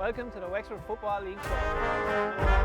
Welcome to the Wexford Football League Show.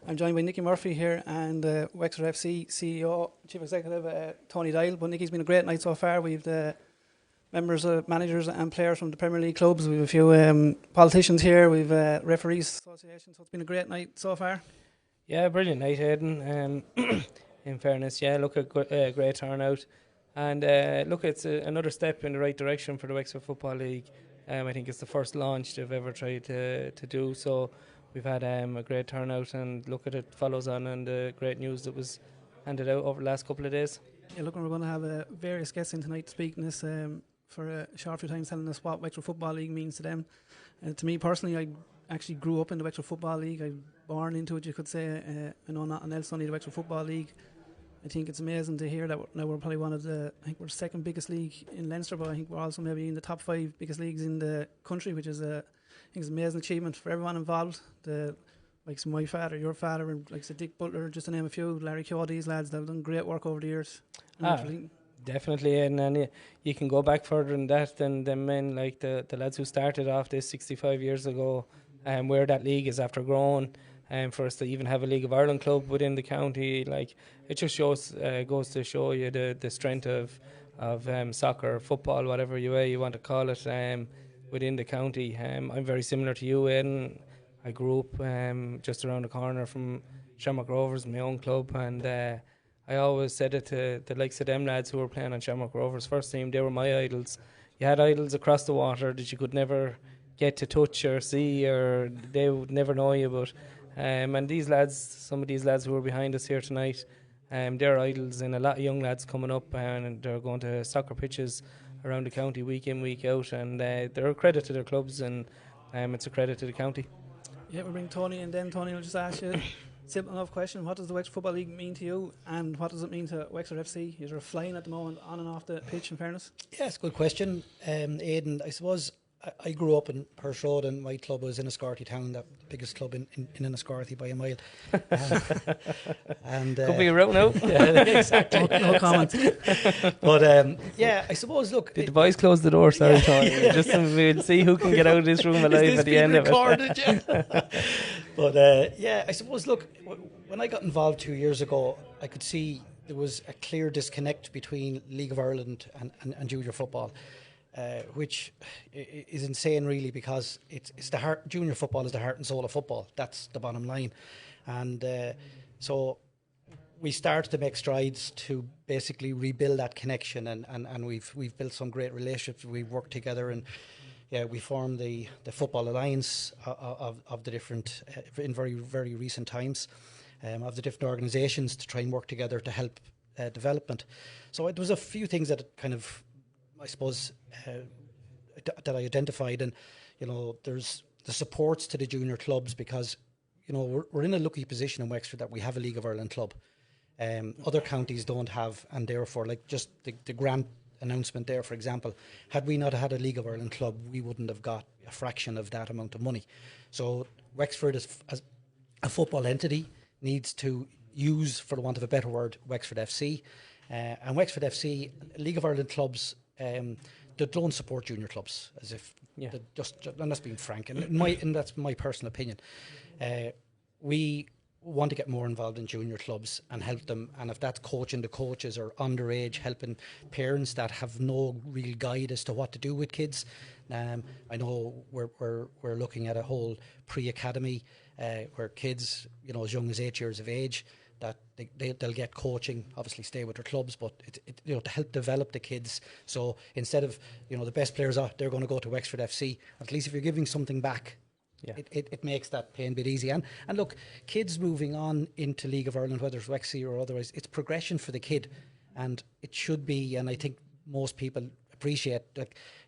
I'm joined by Nicky Murphy here and Wexford FC CEO, Chief Executive Tony Dial. But Nicky's been a great night so far. We've the members, managers and players from the Premier League clubs. We've a few politicians here. We've referees association. So it's been a great night so far. Yeah, brilliant night, Aidan. In fairness, yeah, look, a great turnout. And look, it's another step in the right direction for the Wexford Football League. I think it's the first launch they've ever tried to do. So we've had a great turnout, and look at it follows on and the great news that was handed out over the last couple of days. Yeah, look, we're going to have various guests in tonight speaking this for a short few times, telling us what Wexford Football League means to them. To me personally, I actually grew up in the Wexford Football League. I was born into it, you could say. I know nothing else, only the Wexford Football League. I think it's amazing to hear that now we're probably one of the, I think we're the second biggest league in Leinster, but I think we're also maybe in the top 5 biggest leagues in the country, which is I think it's an amazing achievement for everyone involved. Like my father, your father, and like Dick Butler, just to name a few, Larry Keogh, these lads, they've done great work over the years. Definitely, and you can go back further than that, than the men like the lads who started off this 65 years ago, and where that league is after growing. And for us to even have a League of Ireland club within the county, like it just goes to show you the strength of soccer, football, whatever you want to call it, within the county. I'm very similar to you, Aidan. I grew up just around the corner from Shamrock Rovers, my own club, and I always said it to the likes of them lads who were playing on Shamrock Rovers first team. They were my idols. You had idols across the water that you could never get to touch or see, or they would never know you, but and these lads, some of these lads who are behind us here tonight, they're idols in a lot of young lads coming up, and they're going to soccer pitches around the county week in, week out, and they're a credit to their clubs, and it's a credit to the county. Yeah, we'll bring Tony, and then Tony will just ask you a simple enough question. What does the Wexford Football League mean to you, and what does it mean to Wexford FC? You're flying at the moment on and off the pitch, in fairness. Yeah, it's a good question, Aidan. I suppose I grew up in Perth Road, and my club was in Enniscorthy Town, the biggest club in Enniscorthy by a mile. And could be a route now. Yeah, exactly. No comment. But yeah, I suppose, look, did the boys close the door? Sorry, Tony. Just we'll see who can get out of this room alive at the end of it. Yeah. But yeah, I suppose, look, when I got involved 2 years ago, I could see there was a clear disconnect between League of Ireland and junior football. Which is insane, really, because it's the heart. Junior football is the heart and soul of football. That's the bottom line, and so we started to make strides to basically rebuild that connection, and we've built some great relationships. We've worked together, and yeah, we formed the Football Alliance of the different in very, very recent times of the different organisations to try and work together to help development. So there was a few things that kind of, I suppose, that I identified, and there's the supports to the junior clubs, because we're in a lucky position in Wexford that we have a League of Ireland club. Other counties don't have, and therefore, like just the grant announcement there, for example, had we not had a League of Ireland club, we wouldn't have got a fraction of that amount of money. So Wexford, as a football entity, needs to use, for the want of a better word, Wexford FC, and Wexford FC, League of Ireland clubs. They don't support junior clubs, as if just and that's being frank, and that's my personal opinion. We want to get more involved in junior clubs and help them, and if that's coaching the coaches or underage, helping parents that have no real guide as to what to do with kids. I know we're looking at a whole pre-academy where kids, as young as 8 years of age, that they'll get coaching, obviously stay with their clubs, but to help develop the kids. So instead of the best players they're going to go to Wexford FC, at least if you're giving something back, it makes that pain a bit easy. And look, kids moving on into League of Ireland, whether it's Wexford or otherwise, it's progression for the kid, and it should be. And I think most people appreciate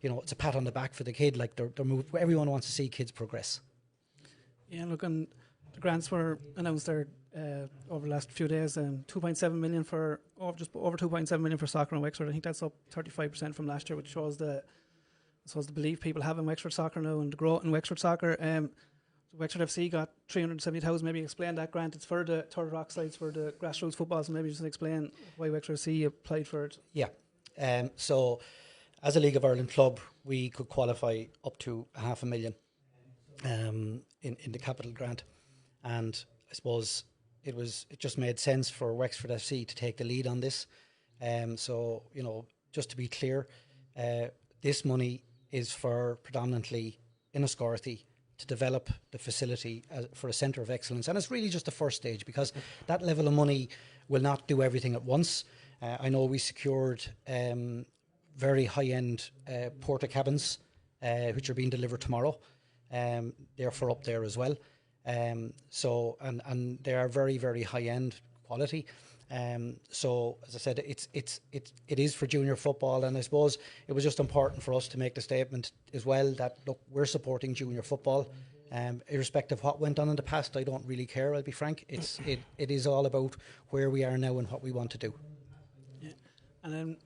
it's a pat on the back for the kid. Like everyone wants to see kids progress. Yeah, look, and the grants were announced there over the last few days. 2.7 million for just over 2.7 million for soccer in Wexford. I think that's up 35% from last year, which shows the belief people have in Wexford soccer now and the growth in Wexford soccer. Wexford FC got 370,000. Maybe explain that grant. It's for the Third Rock sides, for the grassroots football. So maybe just explain why Wexford FC applied for it. Yeah. So as a League of Ireland club, we could qualify up to $500,000 in the capital grant, and I suppose it just made sense for Wexford FC to take the lead on this. So just to be clear, this money is for predominantly Enniscorthy to develop the facility for a centre of excellence, and it's really just the first stage, because that level of money will not do everything at once. I know we secured very high-end porta cabins, which are being delivered tomorrow. Therefore, up there as well. So they are very, very high-end quality. So as I said, it is for junior football, and I suppose it was just important for us to make the statement as well that look, we're supporting junior football, irrespective of what went on in the past. I don't really care, I'll be frank. It is all about where we are now and what we want to do. Yeah. And then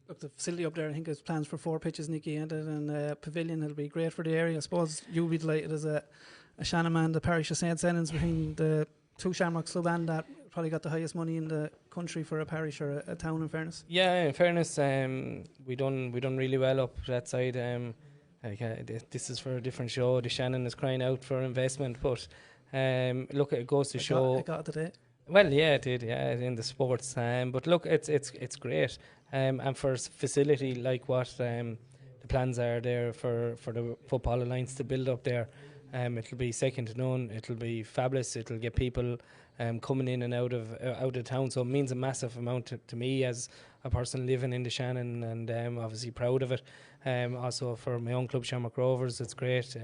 look, the facility up there, I think there's plans for 4 pitches, Nicky, and a pavilion. It'll be great for the area. I suppose you'll be delighted as a Shannon man, the parish of St. Sennans, behind the 2 Shamrocks club, and that probably got the highest money in the country for a parish or a town, in fairness. Yeah, in fairness, we done really well up that side. This is for a different show. The Shannon is crying out for investment, but look, it goes to show. I got it today. Well, yeah, it did, yeah, in the sports. But look, it's great. And for a facility like what the plans are there for the Football Alliance to build up there, it'll be second to none. It'll be fabulous. It'll get people coming in and out of town. So it means a massive amount to me as a person living in the Shannon, and obviously proud of it. Also for my own club, Shamrock Rovers, it's great.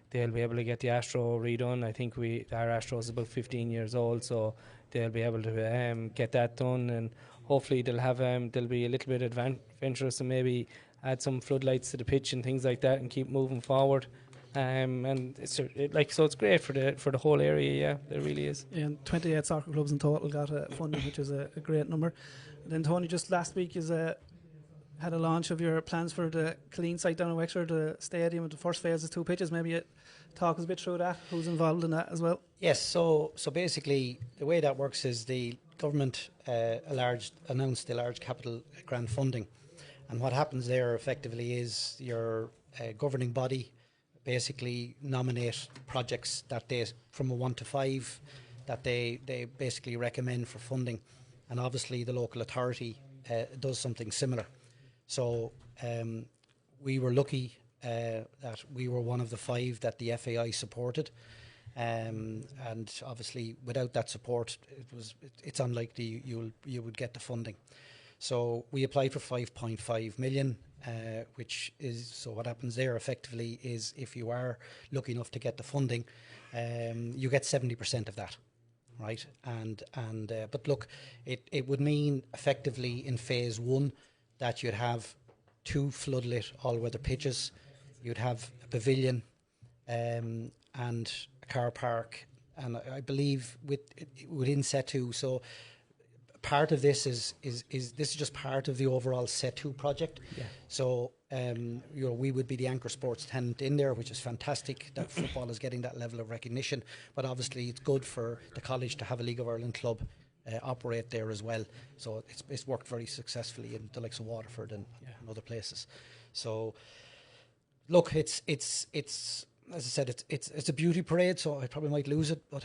They'll be able to get the Astro redone. I think our Astro is about 15 years old, so they'll be able to get that done, and hopefully they'll be a little bit adventurous and maybe add some floodlights to the pitch and things like that and keep moving forward. And it's great for the whole area. Yeah, it really is. Yeah, and 28 soccer clubs in total got funding, which is a great number. And then Tony, just last week had a launch of your plans for the Killeen site down in Wexford, the stadium. The first phase is 2 pitches. Maybe talk us a bit through that. Who's involved in that as well? Yes. So basically, the way that works is the government announced the large capital grant funding, and what happens there effectively is your governing body basically nominate projects that they, from a 1 to 5, that they basically recommend for funding, and obviously the local authority does something similar. So we were lucky that we were one of the 5 that the FAI supported, and obviously without that support, it's unlikely you would get the funding. So we applied for 5.5 million. Which is, so what happens there effectively is if you are lucky enough to get the funding, you get 70% of that, right? But look, it would mean effectively in phase 1 that you'd have 2 floodlit all-weather pitches, you'd have a pavilion and a car park, and I believe within set 2. So part of this is just part of the overall set 2 project. Yeah. So we would be the anchor sports tenant in there, which is fantastic that football is getting that level of recognition. But obviously, it's good for the college to have a League of Ireland club operate there as well. So it's worked very successfully in the likes of Waterford and other places. So look, it's as I said, it's a beauty parade, so I probably might lose it, but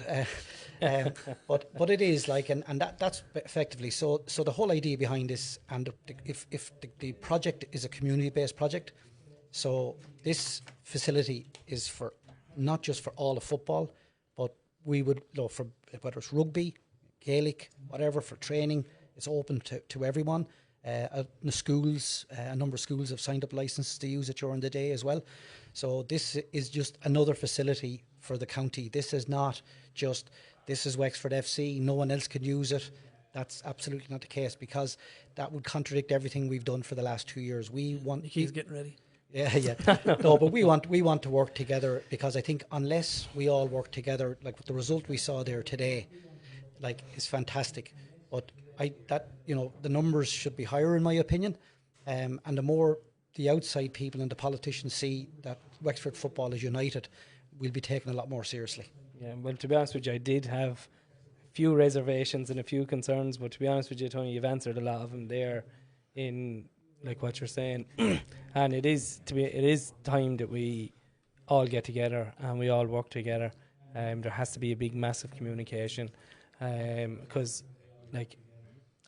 it is like, and that's effectively so the whole idea behind this, and if the project is a community based project, so this facility is for not just for all of football, but we would for whether it's rugby, Gaelic, whatever, for training, it's open to everyone. The schools, a number of schools have signed up licenses to use it during the day as well. So this is just another facility for the county. This is not just, this is Wexford FC, no one else can use it. That's absolutely not the case, because that would contradict everything we've done for the last 2 years. We want... He's getting ready. Yeah. No, but we want to work together, because I think unless we all work together, like the result we saw there today, like, is fantastic. But the numbers should be higher, in my opinion, and the more the outside people and the politicians see that Wexford football is united, we'll be taken a lot more seriously. Yeah, well, to be honest with you, I did have a few reservations and a few concerns, but to be honest with you, Tony, you've answered a lot of them there in like what you're saying. And it is time that we all get together and we all work together. There has to be a big, massive communication, because like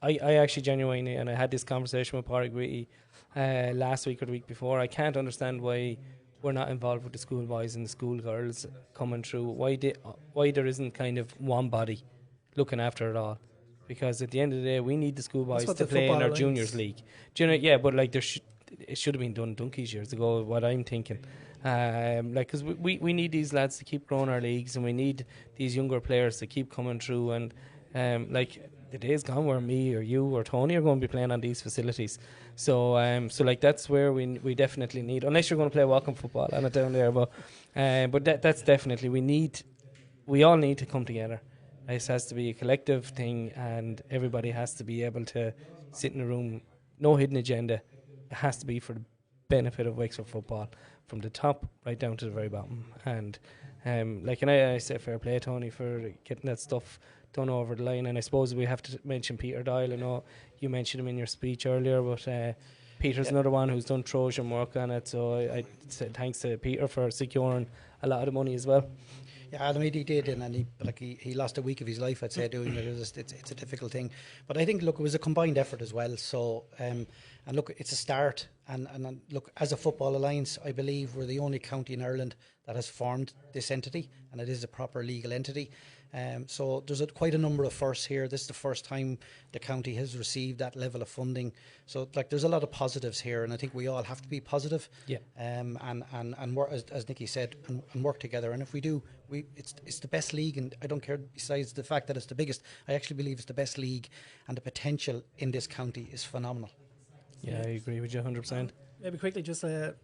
I actually genuinely, and I had this conversation with Pádraig Greedy last week or the week before, I can't understand why we're not involved with the schoolboys and the schoolgirls coming through. Why there isn't kind of one body looking after it all? Because at the end of the day, we need the schoolboys to play in our juniors league. Do you know? Yeah, but like it should have been done donkeys years ago. What I'm thinking, because we need these lads to keep growing our leagues, and we need these younger players to keep coming through. And like the day's gone where me or you or Tony are going to be playing on these facilities. So like that's where we definitely need, unless you're going to play walking football on it down there. But that's definitely we all need to come together. This has to be a collective thing, and everybody has to be able to sit in a room. No hidden agenda. It has to be for the benefit of Wexford football, from the top right down to the very bottom. And I say fair play, Tony, for getting that stuff done over the line. And I suppose we have to mention Peter Doyle. I know you mentioned him in your speech earlier, but Peter's another one who's done Trojan work on it. So I say thanks to Peter for securing a lot of the money as well. Yeah, I mean, he did, and he lost a week of his life, I'd say, doing it. It's a difficult thing, but I think, look, it was a combined effort as well. So, and look, it's a start. And look, as a football alliance, I believe we're the only county in Ireland that has formed this entity, and it is a proper legal entity. So there's quite a number of firsts here. This is the first time the county has received that level of funding. So like, there's a lot of positives here, and I think we all have to be positive. Yeah. And work, as Nicky said, and work together. And if we do, it's the best league, and I don't care. Besides the fact that it's the biggest, I actually believe it's the best league, and the potential in this county is phenomenal. Yeah, I agree with you 100%. Maybe quickly, just an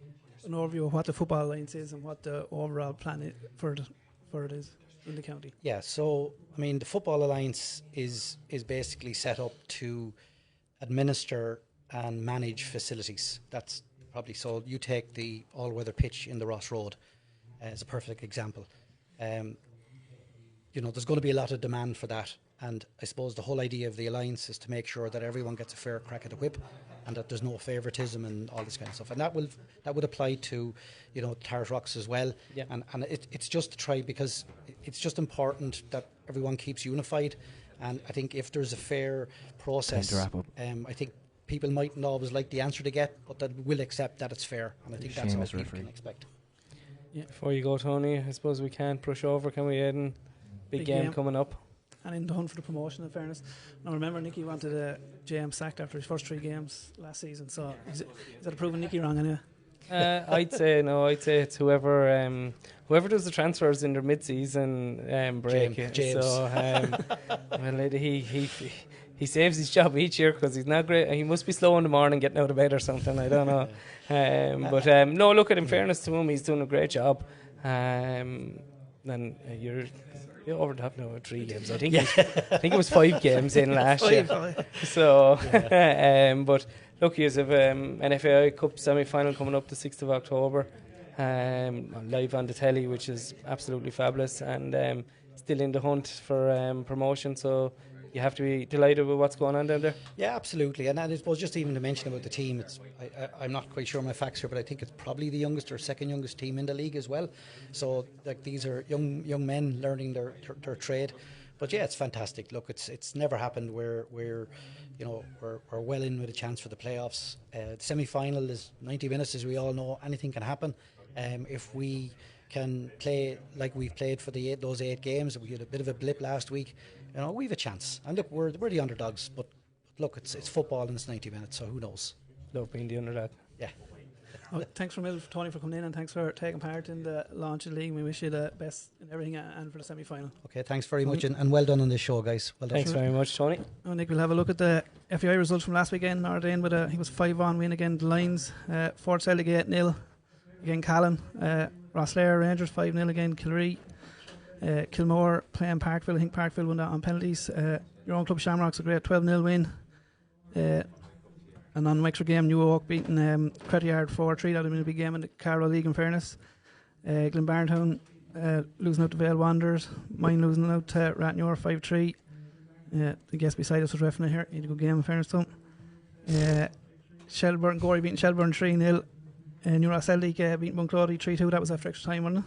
overview of what the Football Alliance is and what the overall plan for it is in the county. Yeah, so I mean, the Football Alliance is basically set up to administer and manage facilities. That's probably, so you take the all-weather pitch in the Ross Road as a perfect example. There's going to be a lot of demand for that, and I suppose the whole idea of the alliance is to make sure that everyone gets a fair crack at the whip, and that there's no favouritism and all this kind of stuff. And that would apply to, Tart Rocks as well. Yeah. And it's just to try, because it's just important that everyone keeps unified. And I think if there's a fair process, to wrap up. I think people mightn't always like the answer they get, but that will accept that it's fair. And I think that's all people can expect. Yeah. Before you go, Tony, I suppose we can't push over, can we, Aidan? Big game coming up. And in the hunt for the promotion, in fairness. Now remember, Nicky wanted JM sacked after his first 3 games last season, so is that proving Nicky wrong anyway? I'd say it's whoever does the transfers in their mid-season break. James. So he saves his job each year because he's not great. He must be slow in the morning getting out of bed or something. I don't know. But no, look, at in fairness to him, he's doing a great job. And you're over the top now with 3 games. I think it was 5 games in last year. So, but look, he has an NFAI Cup semi-final coming up the 6th of October, live on the telly, which is absolutely fabulous, and still in the hunt for promotion. So you have to be delighted with what's going on down there. Yeah, absolutely. And I suppose just even to mention about the team, I'm not quite sure my facts here, but I think it's probably the youngest or second youngest team in the league as well. So like these are young men learning their trade. But yeah, it's fantastic. Look, it's never happened where we're well in with a chance for the playoffs. The semi-final is 90 minutes, as we all know. Anything can happen. If we can play like we've played for those 8 games, we had a bit of a blip last week. We have a chance. And look, we're the underdogs, but look, it's football and it's 90 minutes, so who knows? Love being the underdog. Yeah. Well, thanks Tony for coming in, and thanks for taking part in the launch of the league. We wish you the best in everything and for the semi-final. Okay, thanks very much, and well done on this show, guys. Well done. Thanks very much, Tony. Oh, Nick, we'll have a look at the FAI results from last weekend. Nordane with he was 5-1 win again. The Lions, Fort Celtic 8-0 again. Callan, Rosslare Rangers 5-0 again. Kilree, Kilmore playing Parkville. I think Parkville won that on penalties. Your own club Shamrocks a great 12-0 win. And on Wexford game, New Oak beating Crettyard 4-3. That would have been a big game in the Carlow League, in fairness. Glenbarntown losing out to Vale Wanderers. Mine losing out to Ratnure 5-3. The guest beside us was reffing it here. He had a good game, in fairness to him. Shelburne, Gorey beating Shelburne 3-0. New Ross Celtic beating Bunclody 3-2. That was after extra time, wasn't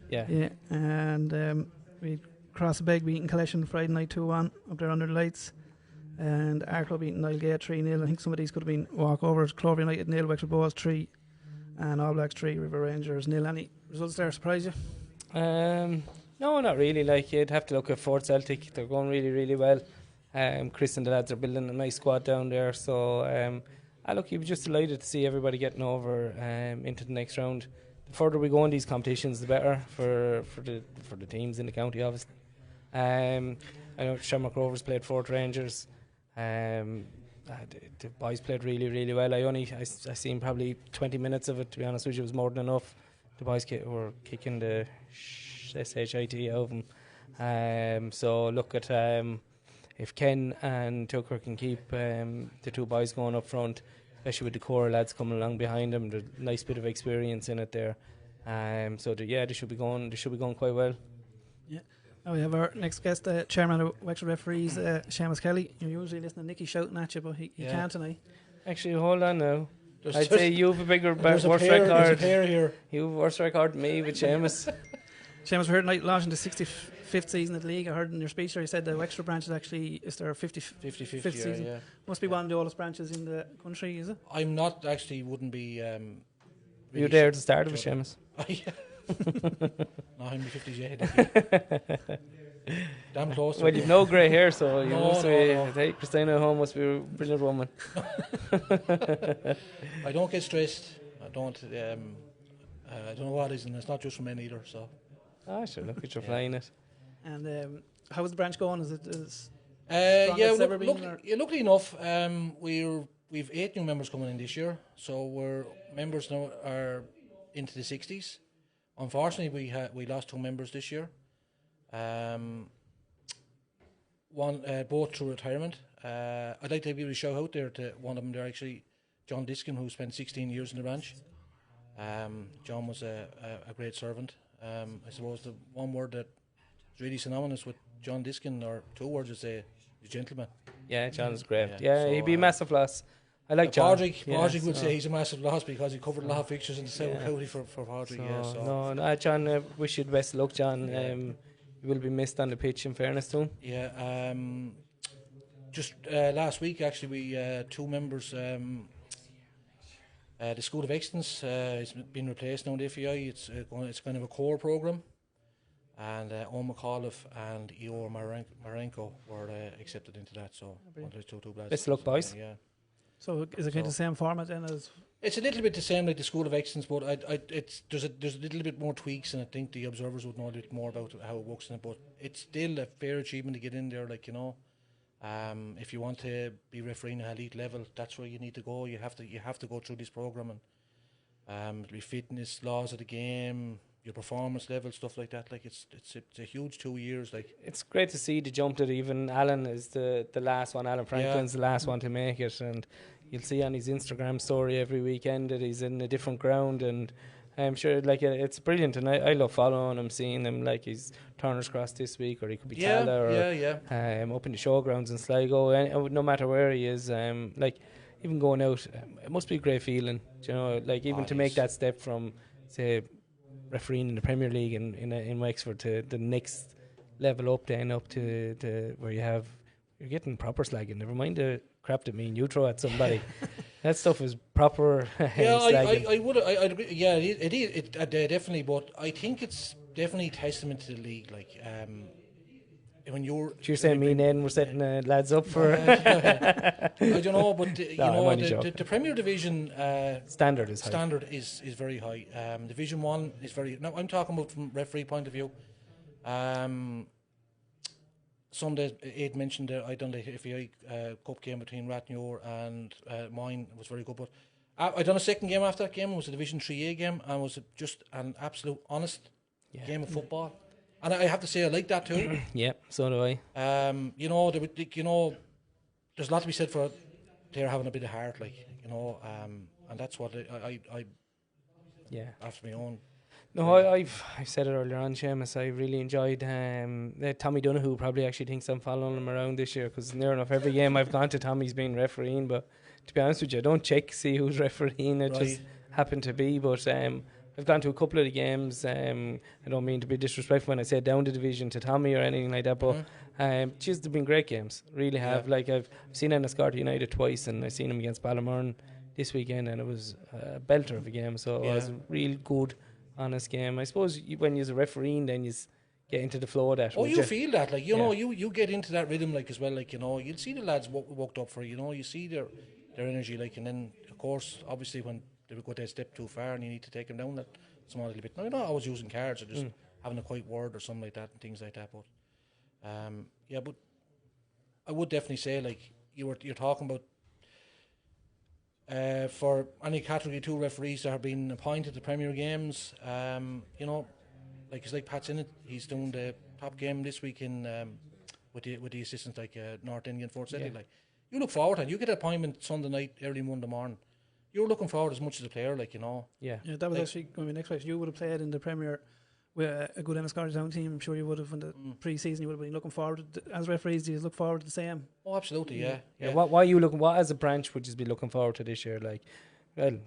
it? Yeah. And we Crossbeg beating Collection Friday night 2-1 up there under the lights. And Arklow beating Nilegate 3-0. I think some of these could have been walkovers. Clover United 0, Wexford Boys 3, and All Blacks 3, River Rangers 0. Any results there surprise you? No, not really. Like, you'd have to look at Fort Celtic. They're going really, really well. Chris and the lads are building a nice squad down there. So, look, you'd be just delighted to see everybody getting over into the next round. The further we go in these competitions, the better for the teams in the county, obviously. I know Shamrock Rovers played Fort Rangers. The boys played really, really well. I seen probably 20 minutes of it, to be honest with you. It was more than enough. The boys were kicking the SHIT out of them. So look at if Ken and Tucker can keep the two boys going up front, especially with the core lads coming along behind them, there's a nice bit of experience in it there. They should be going quite well. Yeah. Now we have our next guest, Chairman of Wexford Referees, Seamus Kelly. You're usually listening to Nicky shouting at you, but he can't tonight. Actually, hold on now. I'd say you have a bigger worse record. There's a pair here. You have a worse record than me with Seamus. Seamus, we heard tonight launching the 65th season of the league. I heard in your speech there you said the Wexford branch is their 55th season. Yeah. Must be one of the oldest branches in the country, is it? I'm not actually, wouldn't be. Really you were there at the start of it, Seamus. No, I'm 58. Damn close. Well, you've no grey hair, so you must be. Hey, Christina at home must be a brilliant woman. I don't get stressed. I don't know what it is, and it's not just for men either. So. Sure. Look at you flying it. And how is the branch going? Is it as luckily enough, we've 8 new members coming in this year, so we're members now are into the 60s. Unfortunately, we lost 2 members this year. Both through retirement. I'd like to give a shout out there to one of them there, actually, John Diskin, who spent 16 years in the branch. John was a great servant. I suppose the one word that's really synonymous with John Diskin, or 2 words, is a gentleman. Yeah, John's great. Yeah, so, he'd be a massive loss. I like John. Padraig would say he's a massive loss because he covered a lot of fixtures in the South County for Padraig. No, John, wish you the best of luck, John. You will be missed on the pitch, in fairness to him. Yeah, just last week, actually, we 2 members. The School of Excellence has been replaced now in the FEI. It's kind of a core programme. And Owen McAuliffe and Eor Marenko were accepted into that. So, two best of luck, boys. Yeah. So is it kind of the same format then as? It's a little bit the same like the School of Excellence, but there's a little bit more tweaks, and I think the observers would know a bit more about how it works in it. But it's still a fair achievement to get in there, like, if you want to be refereeing at elite level, that's where you need to go. You have to go through this program, and it'll be fitness, laws of the game, your performance level, stuff like that. Like it's a huge 2 years. Like it's great to see the jump that even Alan is the last one. Alan Franklin's the last one to make it, and you'll see on his Instagram story every weekend that he's in a different ground, and I'm sure, like it's brilliant, and I love following him, seeing him. Like he's Turner's Cross this week, or he could be Tala, or up in the showgrounds in Sligo. And no matter where he is, like even going out, it must be a great feeling, you know. Like even to make that step from, say, refereeing in the Premier League in Wexford to the next level up, then up to where you're getting proper slagging. Never mind the crap that me and you throw at somebody. That stuff is proper. I would. I'd agree. Yeah, it is. Definitely. But I think it's definitely testament to the league. Like, when you're saying me and Ed were setting lads up for. I don't know, but the Premier Division standard is very high. Division 1 is very. Now I'm talking about from referee point of view. Sunday, Ed mentioned that I done the FAI Cup game between Rathnure and mine. It was very good. But I done a second game after that game. It was a Division 3A game, and it was just an absolute honest game of football. And I have to say, I like that too. Yeah, so do I. You know, there's a lot to be said for they're having a bit of heart, like, you know, and that's what I after my own. No, I've said it earlier on, Seamus. I really enjoyed Tommy Donoghue. Probably actually thinks I'm following him around this year, because near enough every game I've gone to, Tommy's been refereeing. But to be honest with you, I don't see who's refereeing. It just happened to be. But I've gone to a couple of the games. I don't mean to be disrespectful when I say down the division to Tommy or anything like that. But they've been great games. Really have. Like I've seen Enniscorthy United twice, and I've seen him against Ballymurn this weekend, and it was a belter of a game. So it was a real good, honest game. I suppose when you're a referee, then you get into the flow of that. Oh, you feel that, like, you know, you get into that rhythm, like, as well, like, you know, you'll see the lads walked up for, you know, you see their energy, like, and then of course, obviously, when they go that step too far and you need to take them down that small little bit. Now, you're not always using cards or just having a quiet word or something like that and things like that. But but I would definitely say, like, you're talking about. For any Category 2 referees that have been appointed to Premier Games, you know, like it's like Pat's in it. He's doing the top game this week in with the assistants, like North Indian Fort City. Like, you look forward to it. You get an appointment Sunday night, early Monday morning. You're looking forward as much as a player, like, you know. Yeah, that was actually going to be next question. You would have played in the Premier with a good Enniscorthy Town team. I'm sure you would have in the pre-season. You would have been looking forward as referees. Do you look forward to the same? Oh, absolutely, yeah. What are you looking? What as a branch would you be looking forward to this year? Like, well,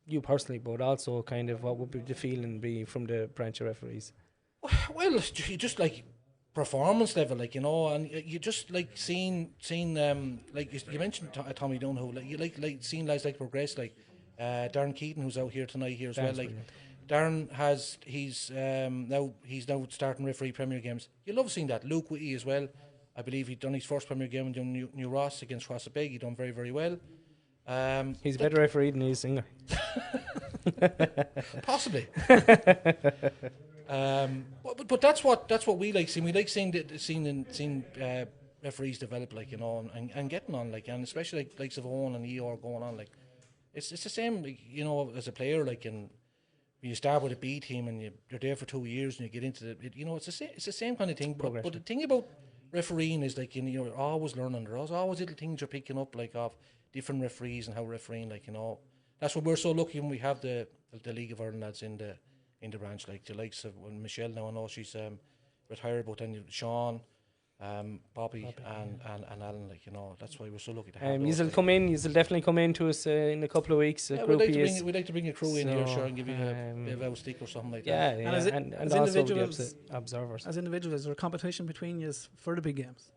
you personally, but also kind of what would be the feeling be from the branch of referees? Well, you just like performance level, like, you know, and you just like seeing like you mentioned Tommy Donoghue, like you like seeing lads like progress, like Darren Keaton, who's out here tonight here as well, like. Brilliant. Darren he's now starting referee Premier Games. You love seeing that. Luke Whitty as well. I believe he'd done his first Premier game in New Ross against Rossabeg. He done very, very well. He's a better referee than he's singer. Possibly. But that's what we like seeing. We like seeing referees develop, like, you know, and getting on, like, and especially like of Owen and Eeyore going on, like, it's the same, like, you know, as a player, like, and you start with a B team and you're there for 2 years and you get into it, you know, it's the same kind of thing. But the thing about refereeing is, like, you know, you're always learning. There's always little things you're picking up, like, of different referees and how refereeing, like, you know, that's what we're so lucky when we have the League of Ireland lads in the branch, like the likes of Michelle. Now I know she's retired, but then Sean, Bobby and Alan, like, you know, that's why we're so lucky to have those. You'll definitely come in to us in a couple of weeks. We'd like to bring a crew in here, sure, and give you a bit of a stick or something like that. And as also individuals, observers. As individuals, is there a competition between you for the big games?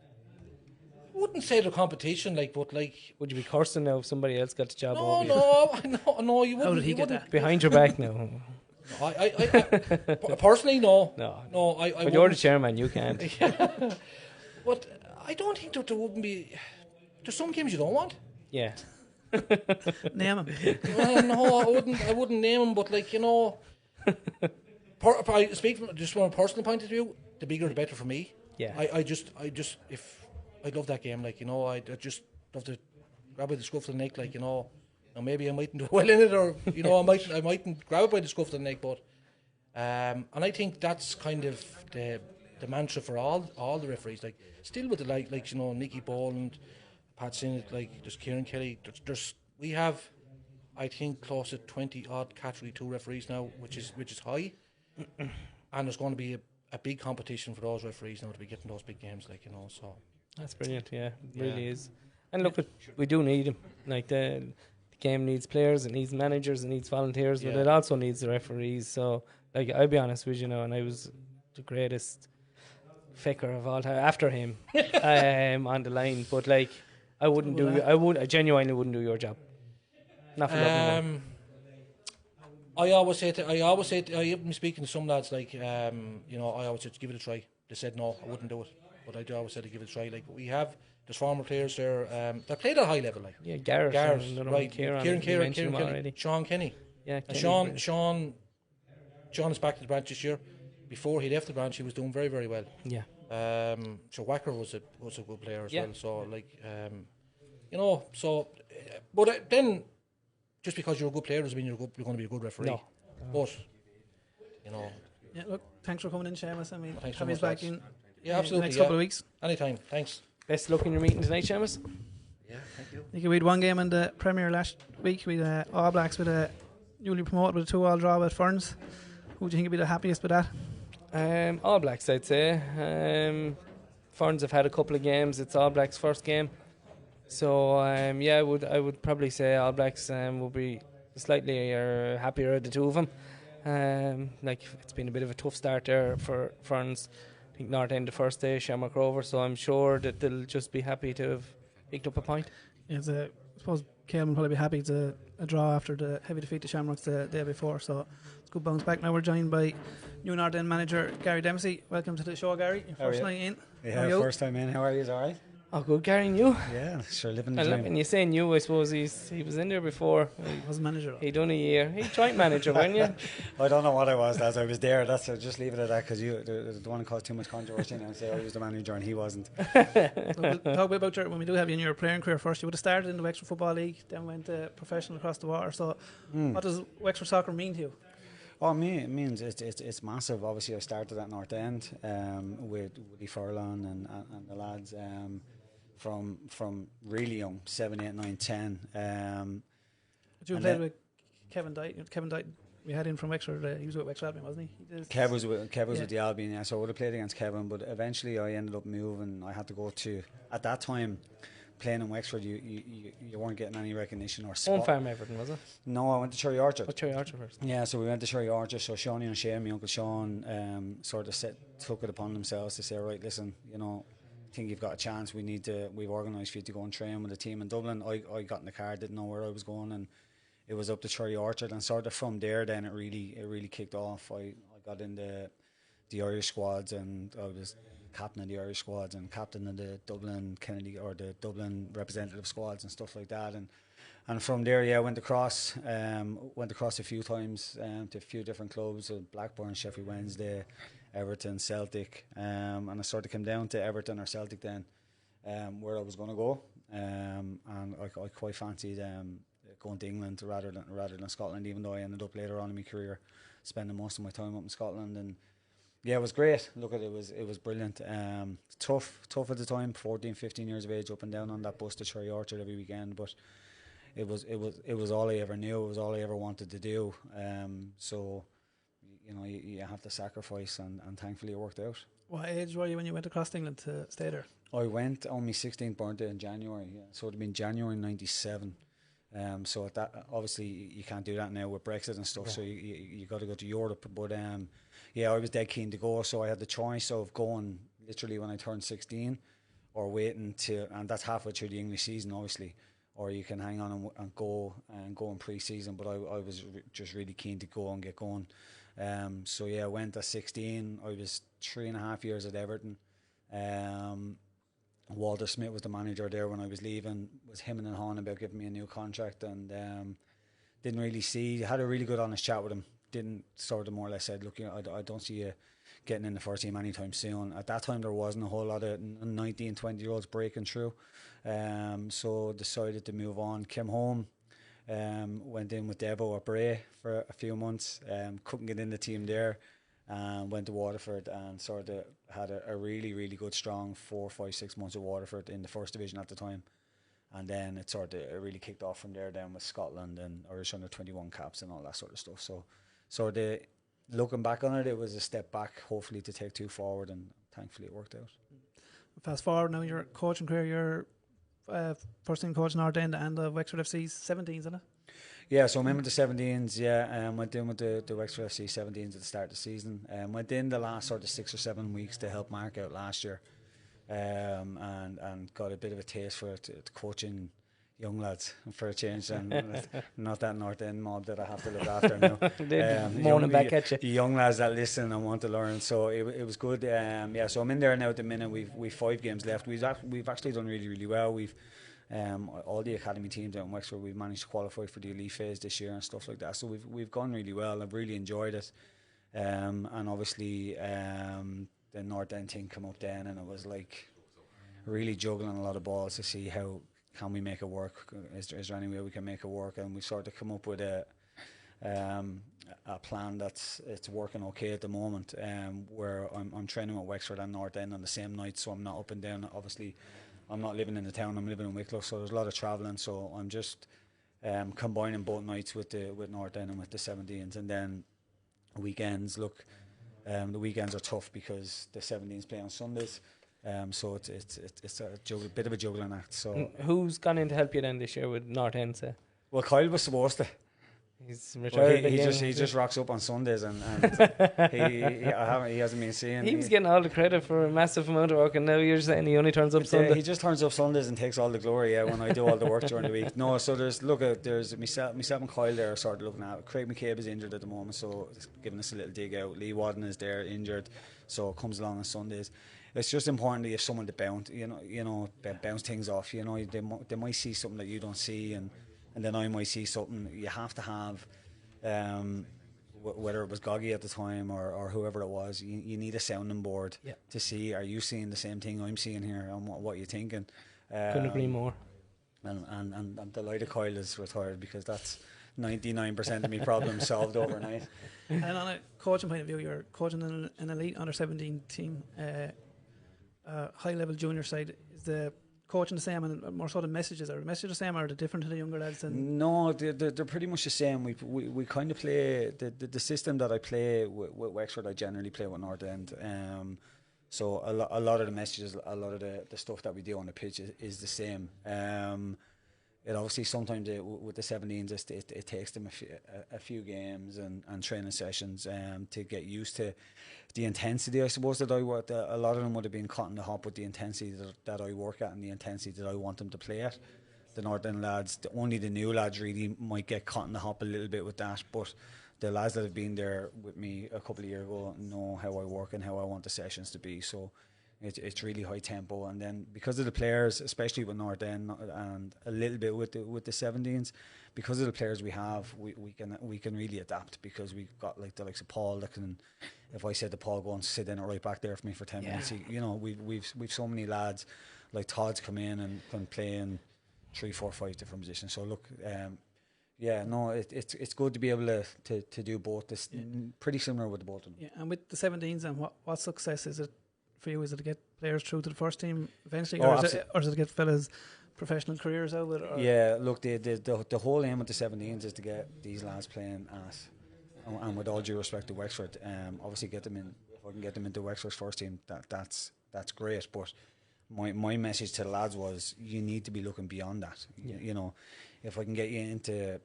I wouldn't say the competition, like, but like, would you be cursing now if somebody else got the job over you? No, you wouldn't. How did he get that? Behind your back now. I personally, no. But you're the chairman, you can't. But I don't think that there wouldn't be. There's some games you don't want. Yeah. Name them. Well, no, I wouldn't name them. But, like, you know, I speak from just from a personal point of view. The bigger, the better for me. Yeah. I just if I love that game, like, you know, I just love to grab it by the scruff of the neck, like, you know. And maybe I mightn't do well in it, or, you know, I mightn't grab it by the scruff of the neck, but and I think that's kind of the mantra for all the referees. Like, still with the like, you know, Nicky Boland, Pat Sinnott, like, there's Kieran Kelly. We have I think, close to 20 odd Category 2 referees now, which is high. And there's going to be a big competition for those referees now to be getting those big games, like, you know. So that's brilliant. Yeah, it really is. And look, we do need them. Like the game needs players, it needs managers, it needs volunteers, but it also needs the referees. So, like, I'll be honest with you now, and I was the greatest fecker of all time after him on the line. But like, I genuinely wouldn't do your job. Not for love nor money. I always say I've been speaking to some lads, like, you know, I always said give it a try. They said no, I wouldn't do it, but I do always say to give it a try. Like, there's former players there that played at a high level, like Gareth, right, Kieran already. Sean Kenny, and Sean is back to the branch this year. Before he left the branch, he was doing very, very well. Yeah. So Wacker was a good player as well. So, like, you know, but then just because you're a good player doesn't mean you're going to be a good referee. No. But, you know. Yeah, look, thanks for coming in, Seamus. I mean, have you back in absolutely, the next couple of weeks. Anytime, thanks. Best of luck in your meeting tonight, Seamus. Yeah, thank you. We had one game in the Premier last week with All Blacks with a newly promoted with a 2-2 draw with Ferns. Who do you think would be the happiest with that? All Blacks, I'd say. Ferns have had a couple of games. It's All Blacks' first game. So, I would probably say All Blacks will be slightly happier of the two of them. Like, it's been a bit of a tough start there for Ferns. I think North End the first day, Shamrock Rovers, so I'm sure that they'll just be happy to have picked up a point. I suppose Caelan will probably be happy. It's a draw after the heavy defeat to Shamrocks the day before, so it's a good bounce back. Now we're joined by new North End manager Gary Dempsey. Welcome to the show, Gary. Your first night in. Yeah, first time in. How are you? All right? Oh, good, Gary, and you? Yeah, sure, living the dream. And you say new, I suppose he was in there before. He was manager. He done a year. He joint manager, weren't you? I don't know what I was, lads. I was there. Just leave it at that, because you don't want to cause too much controversy and say I was the manager and he wasn't. So we'll talk a bit about when we do have you in your playing career first. You would have started in the Wexford Football League, then went professional across the water. So what does Wexford soccer mean to you? Oh, it means it's massive. Obviously, I started at North End with Woody Furlong and the lads. From really young, 7, 8, 9, 10. You played with Kevin Dyke. Kevin Dyke, we had him from Wexford. He was with Wexford Albion, wasn't he? Kev was with the Albion, yeah. So I would have played against Kevin, but eventually I ended up moving. I had to go to, at that time, playing in Wexford, you weren't getting any recognition or spot. Home farm Everton, was it? No, I went to Cherry Orchard. Oh, Cherry Orchard first. Yeah, so we went to Cherry Orchard. So Shawnee and Shane, my uncle Sean, sort of took it upon themselves to say, right, listen, you know, I think you've got a chance. We've organised for you to go and train with a team in Dublin. I got in the car, didn't know where I was going, and it was up to Cherry Orchard, and sort of from there then it really kicked off. I got in the Irish squads, and I was captain of the Irish squads and captain of the Dublin the Dublin representative squads and stuff like that, and from there, yeah, went across a few times to a few different clubs, Blackburn, Sheffield Wednesday, Everton, Celtic, and I sort of came down to Everton or Celtic then, where I was going to go, and I quite fancied going to England rather than Scotland, even though I ended up later on in my career spending most of my time up in Scotland. And yeah, it was great. Look, it was brilliant. Tough at the time, 14, 15 years of age, up and down on that bus to Cherry Orchard every weekend, but it was all I ever knew. It was all I ever wanted to do. So, you know, you have to sacrifice, and thankfully it worked out. What age were you when you went across England to stay there? I went on my 16th birthday in January, yeah. So it would have been January 97. So at that, obviously you can't do that now with Brexit and stuff, so you got to go to Europe. But yeah, I was dead keen to go, so I had the choice of going literally when I turned 16 or waiting and that's halfway through the English season obviously, or you can hang on and go in pre-season, but I was just really keen to go and get going. So yeah, I went at 16. I was 3.5 years at Everton. Walter Smith was the manager there when I was leaving. Was him and hawing about giving me a new contract, and didn't really see. Had a really good honest chat with him. Didn't sort of more or less said, look, you know, I don't see you getting in the first team anytime soon. At that time there wasn't a whole lot of 19, 20 year olds breaking through. So decided to move on. Came home. Went in with Devo at Bray for a few months. Couldn't get in the team there. Went to Waterford and sort of had a really, really good, strong 4, 5, 6 months at Waterford in the first division at the time. and then it really kicked off from there. Then with Scotland and Irish under-21 caps and all that sort of stuff. So looking back on it, it was a step back, hopefully to take 2 forward, and thankfully it worked out. Fast forward now, your coaching career, you're first team coach in North End and the Wexford FC's 17s, isn't it? Yeah, so I'm in with the 17s, went in with the Wexford FC 17s at the start of the season. Went in the last sort of 6 or 7 weeks to help Mark out last year, and got a bit of a taste for it, coaching young lads for a change, and not that North End mob that I have to look after now. Moaning back at you. Young lads that listen and want to learn, so it was good. So I'm in there now at the minute. We've 5 games left. We've actually done really, really well. We've all the academy teams out in Wexford, we've managed to qualify for the elite phase this year and stuff like that. So we've gone really well. I've really enjoyed it, and obviously the North End thing come up then, and it was like really juggling a lot of balls to see how can we make it work. Is there any way we can make it work? And we sort of come up with a plan it's working okay at the moment. Where I'm training with Wexford and North End on the same night, so I'm not up and down. Obviously, I'm not living in the town, I'm living in Wicklow, so there's a lot of travelling, so I'm just combining both nights with North End and with the 17s, and then weekends. Look, the weekends are tough because the 17s play on Sundays, so it's a bit of a juggling act. So who's gone in to help you then this year with North End, say? Well, Kyle was supposed to. He's retired. He just rocks up on Sundays, and he hasn't been seeing. He was getting all the credit for a massive amount of work, and now you're saying he only turns up Sunday. He just turns up Sundays and takes all the glory. Yeah, when I do all the work during the week. No, so there's myself and Kyle there, sort of looking at. Craig McCabe is injured at the moment, so it's giving us a little dig out. Lee Wadden is there injured, so comes along on Sundays. It's just important that you have someone to bounce things off. You know, they might see something that you don't see, and then I might see something. You have to have, whether it was Goggy at the time or whoever it was, you need a sounding board to see, are you seeing the same thing I'm seeing here, and what you're thinking. Couldn't agree more. And I'm delighted Kyle is retired, because that's 99% of my problems solved overnight. And on a coaching point of view, you're coaching an elite under 17 team, high level junior side. Is the coaching the same, and more so the messages? Are the messages the same, or are they different to the younger lads? No, they're pretty much the same. We kind of play the system that I play with Wexford. I generally play with North End. So a lot of the messages, a lot of the stuff that we do on the pitch is the same. It obviously sometimes with the 17s it takes them a few games and training sessions to get used to the intensity, I suppose, that I work. A lot of them would have been caught in the hop with the intensity that I work at and the intensity that I want them to play at. The Northern lads, only the new lads really might get caught in the hop a little bit with that, but the lads that have been there with me a couple of years ago know how I work and how I want the sessions to be. So it's really high tempo, and then because of the players, especially with North End and a little bit with the 17s, because of the players we have, we can really adapt, because we've got like the likes of Paul that can, if I said to Paul, go and sit in right back there for me for 10 minutes, we've so many lads like Todd's come in and can play in 3, 4, 5 different positions. So look, it's good to be able to do both. This pretty similar with the both of them. Yeah, and with the 17s, and what success is it for you? Is it to get players through to the first team eventually, or is it to get fellas professional careers out with it? Yeah, look, the whole aim with the 17s is to get these lads playing at, and with all due respect to Wexford, obviously get them in. If I can get them into Wexford's first team, that's great. But my message to the lads was, you need to be looking beyond that. You know, if I can get you into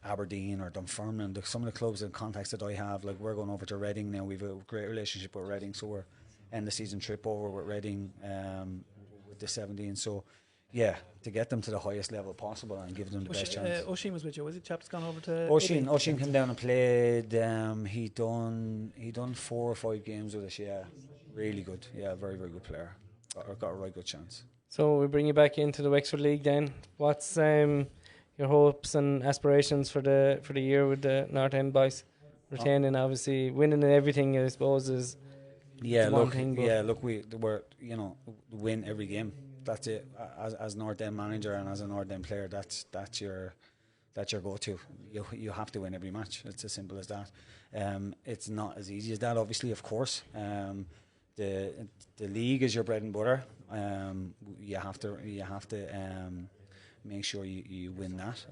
Aberdeen or Dunfermline, some of the clubs and contacts that I have, like we're going over to Reading now. We've a great relationship with Reading, so we're end the season trip over with Reading with the 17. So yeah, to get them to the highest level possible and give them the best chance. Oisin was with you, was it? Chap's gone over to Oisin came down and played. He done 4 or 5 games with us. Yeah, really good. Yeah, very, very good player. Got a right good chance. So we bring you back into the Wexford League then. What's your hopes and aspirations for the year with the North End boys? Retaining, obviously, winning and everything, I suppose, is look, we're win every game. That's it. As North End manager and as a North End player, that's your go-to. You have to win every match. It's as simple as that. It's not as easy as that, obviously, of course. The league is your bread and butter. You have to make sure you win that.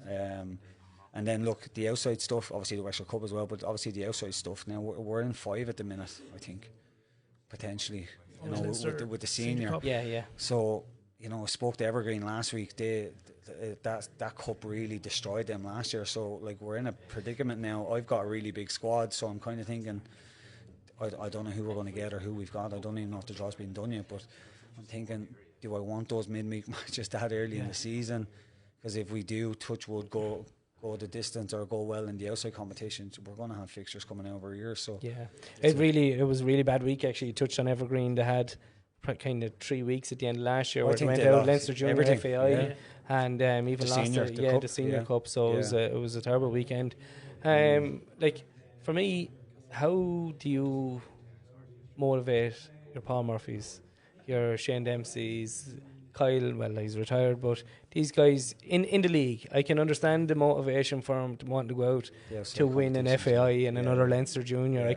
And then look, the outside stuff, obviously the Wexford Cup as well, but obviously the outside stuff. Now we're in 5 at the minute, I think, potentially. You know, with the senior. Yeah. So, you know, I spoke to Evergreen last week. That cup really destroyed them last year. So, like, we're in a predicament now. I've got a really big squad, so I'm kind of thinking, I don't know who we're going to get or who we've got. I don't even know if the draw's been done yet, but I'm thinking, do I want those midweek matches that early in the season? Because if we do, touch wood, go the distance or go well in the outside competitions, we're going to have fixtures coming out over years. So yeah, it was a really bad week actually. You touched on Evergreen. They had kind of 3 weeks at the end of last year where they went out Leinster Junior FAI and even the lost senior, the senior cup. So it was a terrible weekend. Like for me, how do you motivate your Paul Murphys, your Shane Dempsey's, Kyle? Well, he's retired, but these guys in the league, I can understand the motivation for them to want to go out to win an FAI and another Leinster Junior. I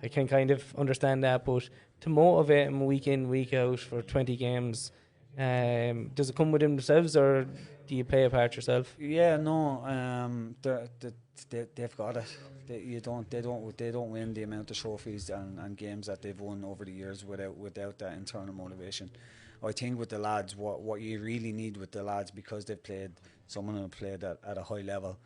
can kind of understand that, but to motivate them week in, week out for 20 games, does it come with themselves, or do you play a part yourself? Yeah, no, they've got it. They don't win the amount of trophies and games that they've won over the years without that internal motivation. I think with the lads, what you really need with the lads, because they've played, some of them have played at a high level,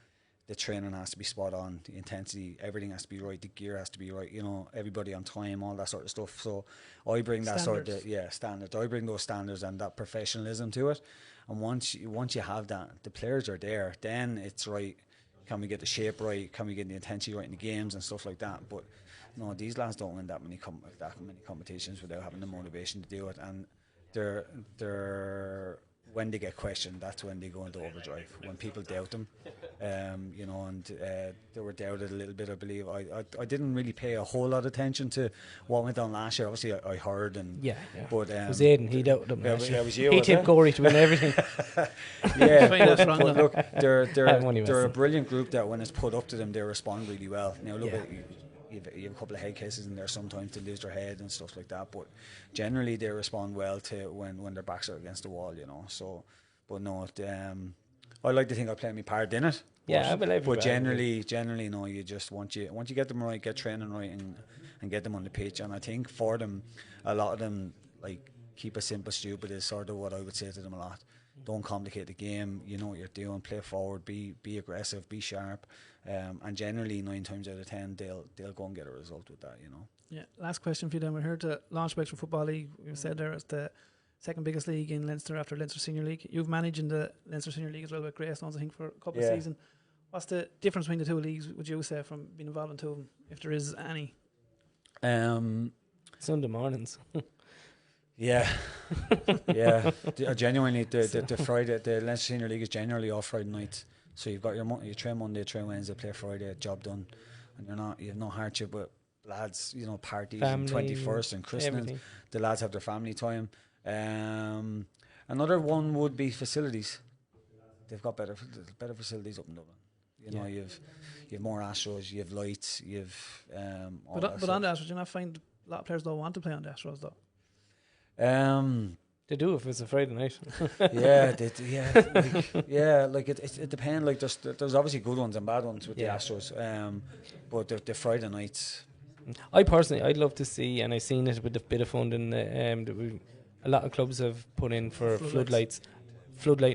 the training has to be spot on, the intensity, everything has to be right, the gear has to be right, you know, everybody on time, all that sort of stuff. So I bring that sort of standards. I bring those standards and that professionalism to it. And once you have that, the players are there, then it's right. Can we get the shape right? Can we get the intensity right in the games and stuff like that? But no, these lads don't win that many competitions without having the motivation to do it. And they're when they get questioned, that's when they go into overdrive. When people doubt them, you know, and they were doubted a little bit. I believe I didn't really pay a whole lot of attention to what went on last year. Obviously, I heard but it was Aidan. He doubted them. It was you. He tipped Gorey to win everything. but look, they're a brilliant group that when it's put up to them, they respond really well. Now look at. You have a couple of head cases in there sometimes to lose their head and stuff like that, but generally they respond well to when their backs are against the wall, you know. So, but no, I like to think I play my part in it. I believe. But generally, no. You just once you get them right, get training right, and get them on the pitch. And I think for them, a lot of them like keep it simple, stupid is sort of what I would say to them a lot. Don't complicate the game. You know what you're doing. Play forward. Be aggressive. Be sharp. And generally, 9 times out of 10, they'll go and get a result with that. You know. Yeah. Last question for you then. We're here to launch Wexford Football League. We said there it's the second biggest league in Leinster after Leinster Senior League. You've managed in the Leinster Senior League as well with Greystones, I think, for a couple of seasons. What's the difference between the two leagues, would you say, from being involved in two of them, if there is any? Sunday mornings. Yeah. Genuinely, the Friday, the Leinster Senior League is generally off Friday nights. So you've got you train Monday, train Wednesday, play Friday, job done, and you have no hardship with lads. You know, parties and 21st and Christmas. Everything. The lads have their family time. Another one would be facilities. They've got better facilities up in Dublin. You know, you have more Astros, you have lights, you have. But on the Astros, you not find a lot of players don't want to play on the Astros though. They do if it's a Friday night. It depends. Like there's obviously good ones and bad ones with the Astros. But the Friday nights. I'd love to see, and I've seen it with a bit of funding that a lot of clubs have put in for floodlight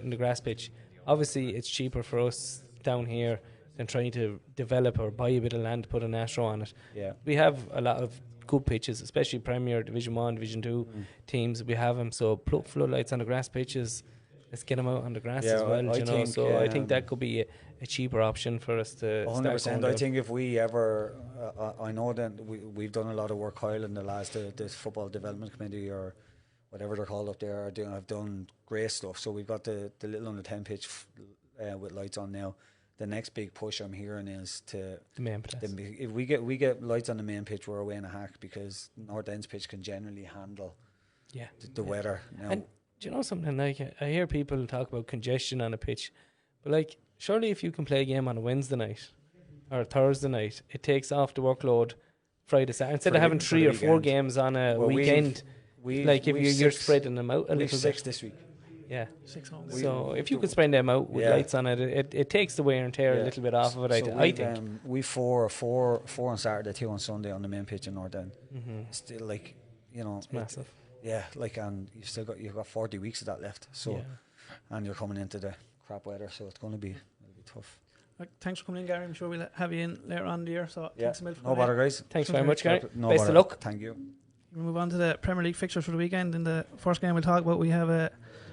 in the grass pitch. Obviously, it's cheaper for us down here than trying to develop or buy a bit of land to put an Astro on it. Yeah, we have a lot of good pitches, especially Premier, Division 1, Division 2 teams. We have them, so put floodlights on the grass pitches. Let's get them out on the grass as well. I think that could be a cheaper option for us to 100%. I think if we ever, I know that we've done a lot of work, Kyle, in the last the Football Development Committee or whatever they're called up there. I've done great stuff. So we've got the little under 10 pitch with lights on now. The next big push I'm hearing is to the main pitch. If we get lights on the main pitch, we're away in a hack, because North End's pitch can generally handle the weather. Now. And do you know something? Like, I hear people talk about congestion on a pitch, but like, surely if you can play a game on a Wednesday night or a Thursday night, it takes off the workload Friday, Saturday. Instead of having 3 or 4 games on a weekend, if you're spreading them out a little bit. 6 this week. Yeah. 6 home games. So if you could spread them out with lights on it, it takes the wear and tear a little bit off of it. I think we four on Saturday, 2 on Sunday on the main pitch in North End. Still, like, you know, it's massive. Yeah, like, and you've got 40 weeks of that left. So, and you're coming into the crap weather, so it'll be tough. Thanks for coming in, Gary. I'm sure we'll have you in later on in the year. So thanks a million. No bother, guys. Thanks very much, Gary. No Best bother. of luck. Thank you. We'll move on to the Premier League fixtures for the weekend. In the first game we'll talk about, we have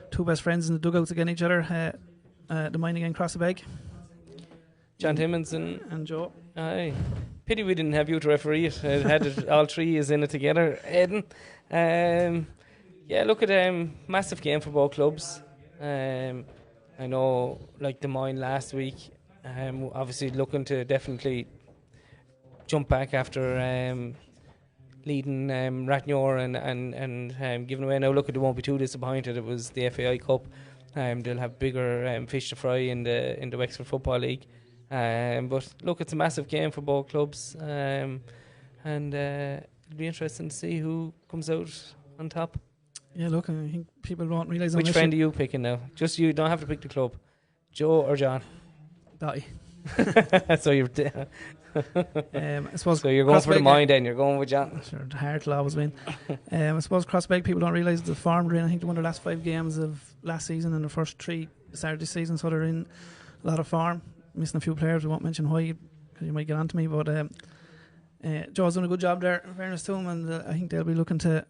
two best friends in the dugouts against each other. The mine again across the bag. John Timmins and Joe. Aye. Pity we didn't have you to referee it. It had all three is in it together. Eden. Look at massive game for both clubs. I know, like the mine last week, obviously looking to definitely jump back after leading Rathnure and giving away. Now look, they won't be too disappointed. It was the FAI Cup. They'll have bigger fish to fry in the Wexford Football League. But look, it's a massive game for both clubs, and it'll be interesting to see who comes out on top. Yeah, look, I think people won't realise. Which friend are you picking now? Just you don't have to pick the club. Joe or John? Dotty. So you're. I suppose. So you're going for the mind, then you're going with John. Sure, the heart will always win. I suppose Crossbeg people don't realise the form they're in. I think they won their last 5 games of last season and the first 3 started this season, so they're in a lot of form. Missing a few players, we won't mention why because you might get on to me. But Joe's done a good job there, in fairness to him, and I think they'll be looking to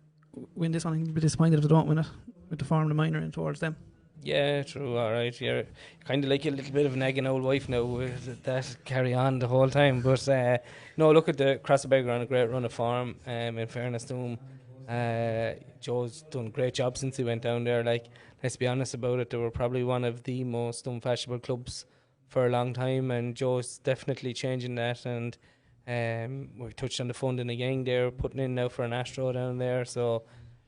win this one. I think they'll be disappointed if they don't win it with the form the minor in towards them. Yeah, true. All right, you're kind of like a little bit of an nagging old wife now with that carry on the whole time. But no, look at the Crossbeg on a great run of form. In fairness to him, Joe's done a great job since he went down there. Like, let's be honest about it, they were probably one of the most unfashionable clubs for a long time, and Joe's definitely changing that. And we touched on the funding again. They're putting in now for an Astro down there. So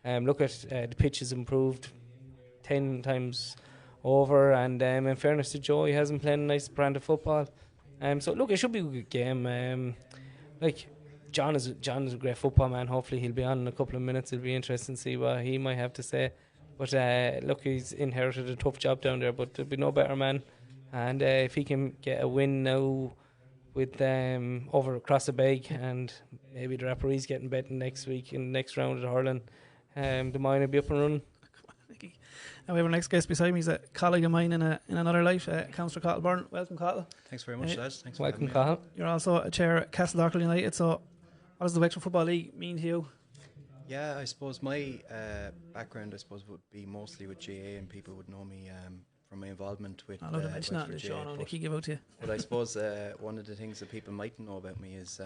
look at the pitch has improved 10 times over, and in fairness to Joe, he hasn't played a nice brand of football. So look, it should be a good game. Like John is a great football man. Hopefully he'll be on in a couple of minutes. It'll be interesting to see what he might have to say. But look, he's inherited a tough job down there, but there'll be no better man. And if he can get a win now with over across the bag, and maybe the referee's getting better next week in the next round of the hurling, the mine will be up and running. And we have our next guest beside me. He's a colleague of mine in another life, Councillor Cathal Byrne. Welcome, Cathal. Thanks very much, lads. Thanks Welcome, for having me. Cathal. You're also a chair at Castledockle United. So what does the Wexford Football League mean to you? Yeah, I suppose my background, would be mostly with GA, and people would know me from my involvement with I'll not mention that in the show now, Nicky, give out to you. But I suppose one of the things that people mightn't know about me is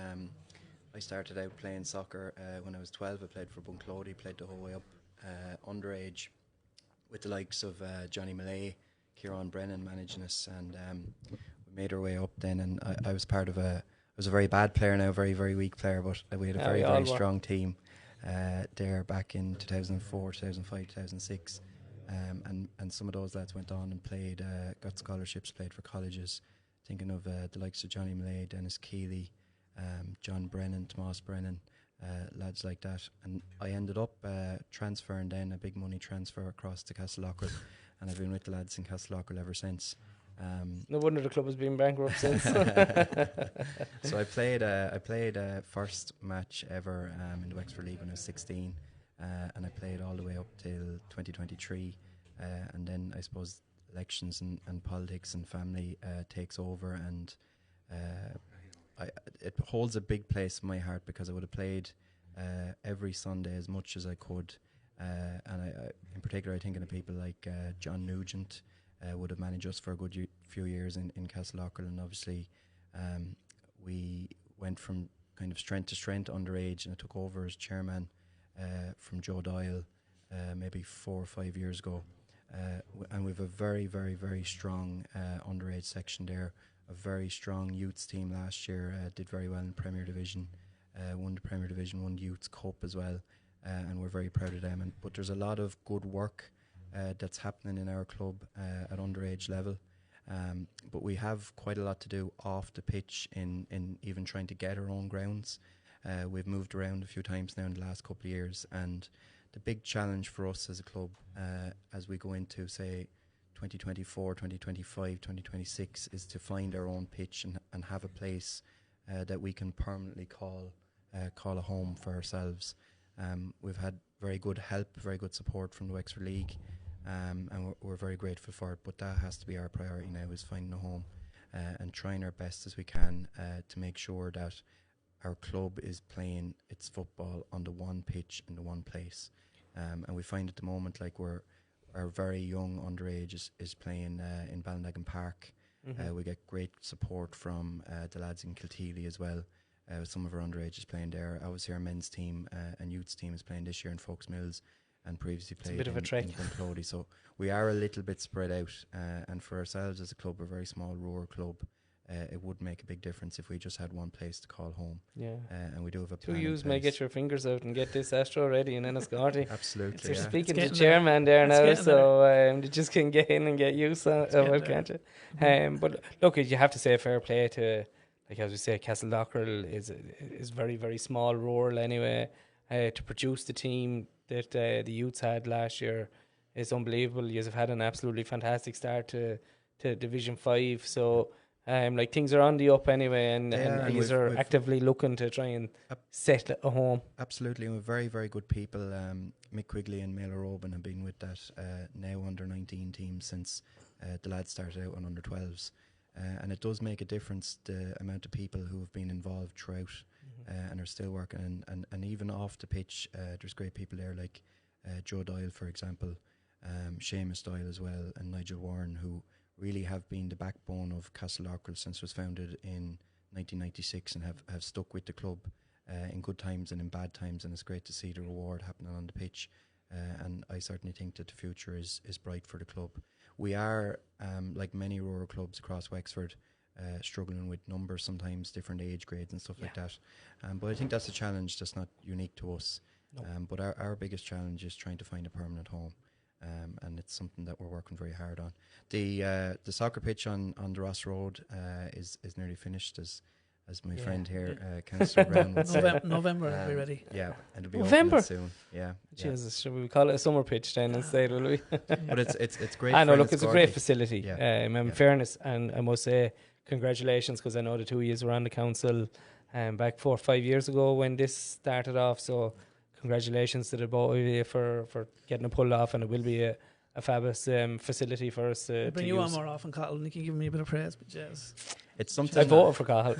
I started out playing soccer when I was 12. I played for Bunclody, played the whole way up underage with the likes of Johnny Millay, Kieran Brennan managing us, and we made our way up then. And I was part of I was a very bad player now, very, very weak player, but we had a very, very strong team there back in 2004, 2005, 2006. And some of those lads went on and played, got scholarships, played for colleges. Thinking of the likes of Johnny Millay, Dennis Keeley, John Brennan, Tomas Brennan, lads like that. And I ended up transferring then, a big money transfer across to Castledockle, and I've been with the lads in Castledockle ever since. No wonder the club has been bankrupt since. So I played first match ever in the Wexford League when I was 16. And I played all the way up till 2023, and then I suppose elections and politics and family takes over, and it holds a big place in my heart because I would have played every Sunday as much as I could, and I in particular I think of people like John Nugent would have managed us for a good few years in Castledockle, and obviously we went from kind of strength to strength underage, and I took over as chairman from Joe Doyle maybe 4 or 5 years ago, and we have a very, very, very strong underage section there, a very strong youths team last year, did very well in Premier Division, won the Premier Division, won the Youths Cup as well, and we're very proud of them. But there's a lot of good work that's happening in our club at underage level, but we have quite a lot to do off the pitch in even trying to get our own grounds. We've moved around a few times now in the last couple of years, and the big challenge for us as a club as we go into, say, 2024, 2025, 2026 is to find our own pitch and have a place that we can permanently call a home for ourselves. We've had very good help, very good support from the Wexford League, and we're very grateful for it, but that has to be our priority now, is finding a home and trying our best as we can to make sure that our club is playing its football on the one pitch in the one place. And we find at the moment like our very young underage is playing in Ballinaghan Park. We get great support from the lads in Kilteely as well. Some of our underage is playing there. Obviously our men's team and youths team is playing this year in Folks Mills and previously played in Bunclody. So we are a little bit spread out, and for ourselves as a club, we're a very small rural club. It would make a big difference if we just had one place to call home. Yeah. And we do have a plan. 2 years may get your fingers out and get this Astro ready in Enniscorthy. Absolutely. You're speaking to the chairman there now, so you just can get in and get used of it, can't you? But look, you have to say fair play to, like as we say, Castledockrell is very, very small rural anyway. To produce the team that the youths had last year is unbelievable. You have had an absolutely fantastic start to Division 5, so like things are on the up anyway, and you are actively looking to try and set a home. Absolutely, and we're very, very good people. Mick Quigley and Mailer Robin have been with that now under 19 team since the lads started out on under 12s, and it does make a difference the amount of people who have been involved throughout and are still working, and even off the pitch there's great people there like Joe Doyle, for example, Seamus Doyle as well, and Nigel Warren, who really have been the backbone of Castledockrell since it was founded in 1996 and have stuck with the club in good times and in bad times, and it's great to see the reward happening on the pitch, and I certainly think that the future is bright for the club. We are, like many rural clubs across Wexford, struggling with numbers sometimes, different age grades and stuff like that, but I think that's a challenge that's not unique to us. But our biggest challenge is trying to find a permanent home. And it's something that we're working very hard on. The soccer pitch on the Ross Road is nearly finished, as my friend here, Councillor Brown would say. November will be ready. Yeah, and it'll be November soon. Yeah. Jesus, should we call it a summer pitch then instead, will we? But it's great. I know, look, it's a great facility. In fairness, and I must say congratulations, because I know the 2 years were on the council back 4 or 5 years ago when this started off, so congratulations to the both of you for getting it pulled off, and it will be a fabulous facility for us to bring use. You on more often, Cathal. Nicky giving me a bit of praise, but yes, it's something. I voted for Cathal.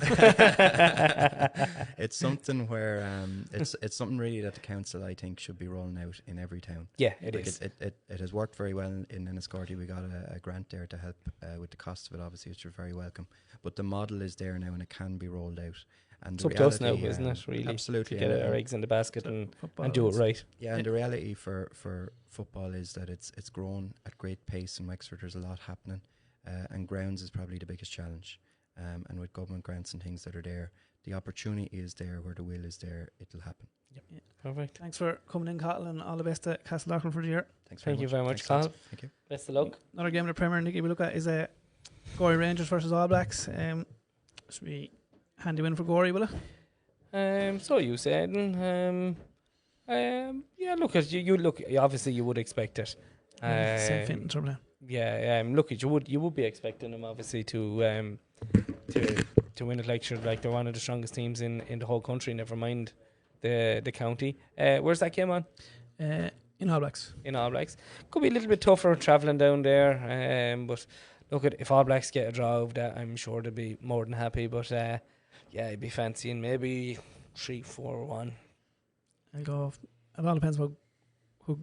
It's something where it's something really that the council, I think, should be rolling out in every town. Yeah, it is. It has worked very well in Enniscorthy. We got a grant there to help with the cost of it, obviously, which is very welcome. But the model is there now, and it can be rolled out. And it's up to us now, isn't it, really? Absolutely. To get our eggs in the basket and do it right. Yeah, and the reality for football is that it's grown at great pace in Wexford. There's a lot happening, and grounds is probably the biggest challenge. And with government grants and things that are there, the opportunity is there. Where the will is there, it'll happen. Yep. Yeah. Perfect. Thanks for coming in, Cathal, and all the best to Castledockrell for the year. Thank you very much, Cathal. Thank you. Best of luck. Another game in the Premier, Nicky, we look at is Gorey Rangers versus All Blacks. Should be handy win for Gorey, will it? So you said, yeah. Look, as you look, obviously you would expect it. Same fit in trouble. Yeah. Look, you would be expecting them obviously to win it. Like they're one of the strongest teams in the whole country. Never mind the county. Where's that game on? In All Blacks. In All Blacks, could be a little bit tougher travelling down there. But look, if All Blacks get a draw of that, I'm sure they'll be more than happy. But yeah, I'd be fancying maybe 3-4-1. I'll go. It all depends about who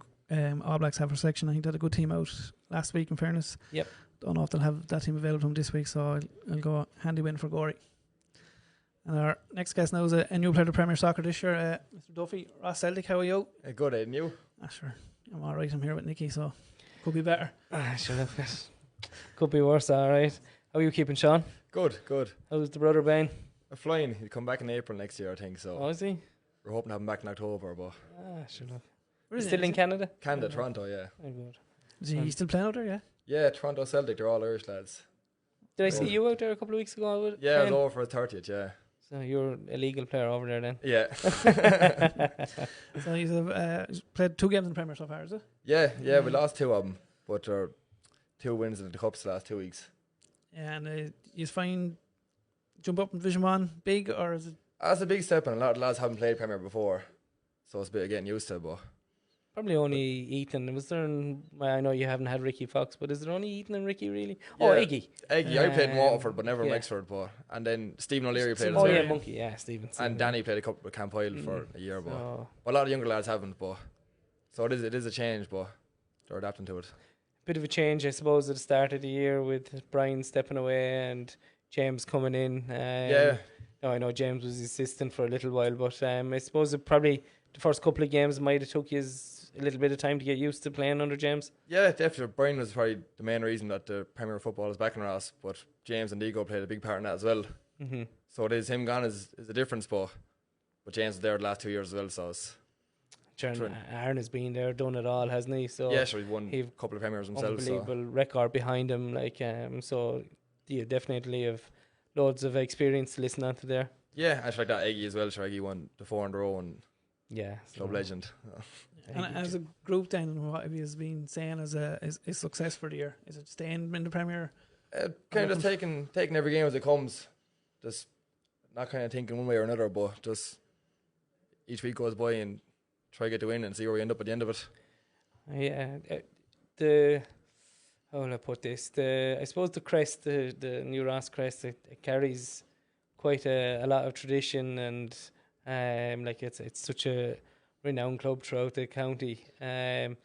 All Blacks have for section. I think they had a good team out last week, in fairness. Yep. Don't know if they'll have that team available to them this week, so I'll go handy win for Gorey. And our next guest now is a new player to Premier Soccer this year, Mr. Duffy. Ross Celtic, how are you? Good, and you? Sure. I'm alright, I'm here with Nicky, so could be better. Sure, could be worse, alright. How are you keeping, Sean? Good. How's the brother Bain? Flying. He'll come back in April next year, I think. So. Oh, is he? We're hoping to have him back in October, but. Sure. He's still in Canada? Canada, Toronto, yeah. Very good. Is he still playing out there, yeah? Yeah, Toronto Celtic, they're all Irish lads. Did I see you out there a couple of weeks ago? Yeah, I was over for a 30th, yeah. So you're a legal player over there then? Yeah. So he's played 2 games in the Premier so far, is it? Yeah, we lost 2 of them, but there are 2 wins in the Cups the last 2 weeks. Yeah, and you find jump up in Division 1 big, or is it? That's a big step, and a lot of lads haven't played Premier before, so it's a bit of getting used to it, but... Probably only Ethan. Was there? I know you haven't had Ricky Fox, but is there only Ethan and Ricky really? Yeah. Oh, Eggy. Eggy, I played in Waterford, but never in yeah. Wexford. And then Stephen O'Leary played as Oh well. yeah, Monkey. Yeah, Stevenson. And Danny played a couple with Camp Isle for a year, but So, a lot of younger lads haven't. But so it is a change, but they're adapting to it. bit of a change, I suppose, at the start of the year with Brian stepping away and James coming in. Yeah. No, I know James was assistant for a little while, but I suppose it probably the first couple of games might have took you a little bit of time to get used to playing under James. Yeah, definitely. Brian was probably the main reason that the Premier Football is back in Ross, but James and Digo played a big part in that as well. Mm-hmm. So it is him gone is a difference, but James was there the last 2 years as well, so it's... Aaron has been there, done it all, hasn't he? So yeah, sure, he won a couple of Premiers himself. Unbelievable record behind him, so you definitely have loads of experience to listen on to there. Yeah, and like that Eggy as well. Sure, Eggy won the 4 in a row and yeah, club legend. And as a group, then, what have you been saying as a success for the year? Is it staying in the Premier? Kind of taking every game as it comes. Just not kind of thinking one way or another, but just each week goes by and try to get the win and see where we end up at the end of it. Yeah, how will I put this? I suppose the crest, the New Ross crest, it carries quite a lot of tradition, and it's such a renowned club throughout the county. I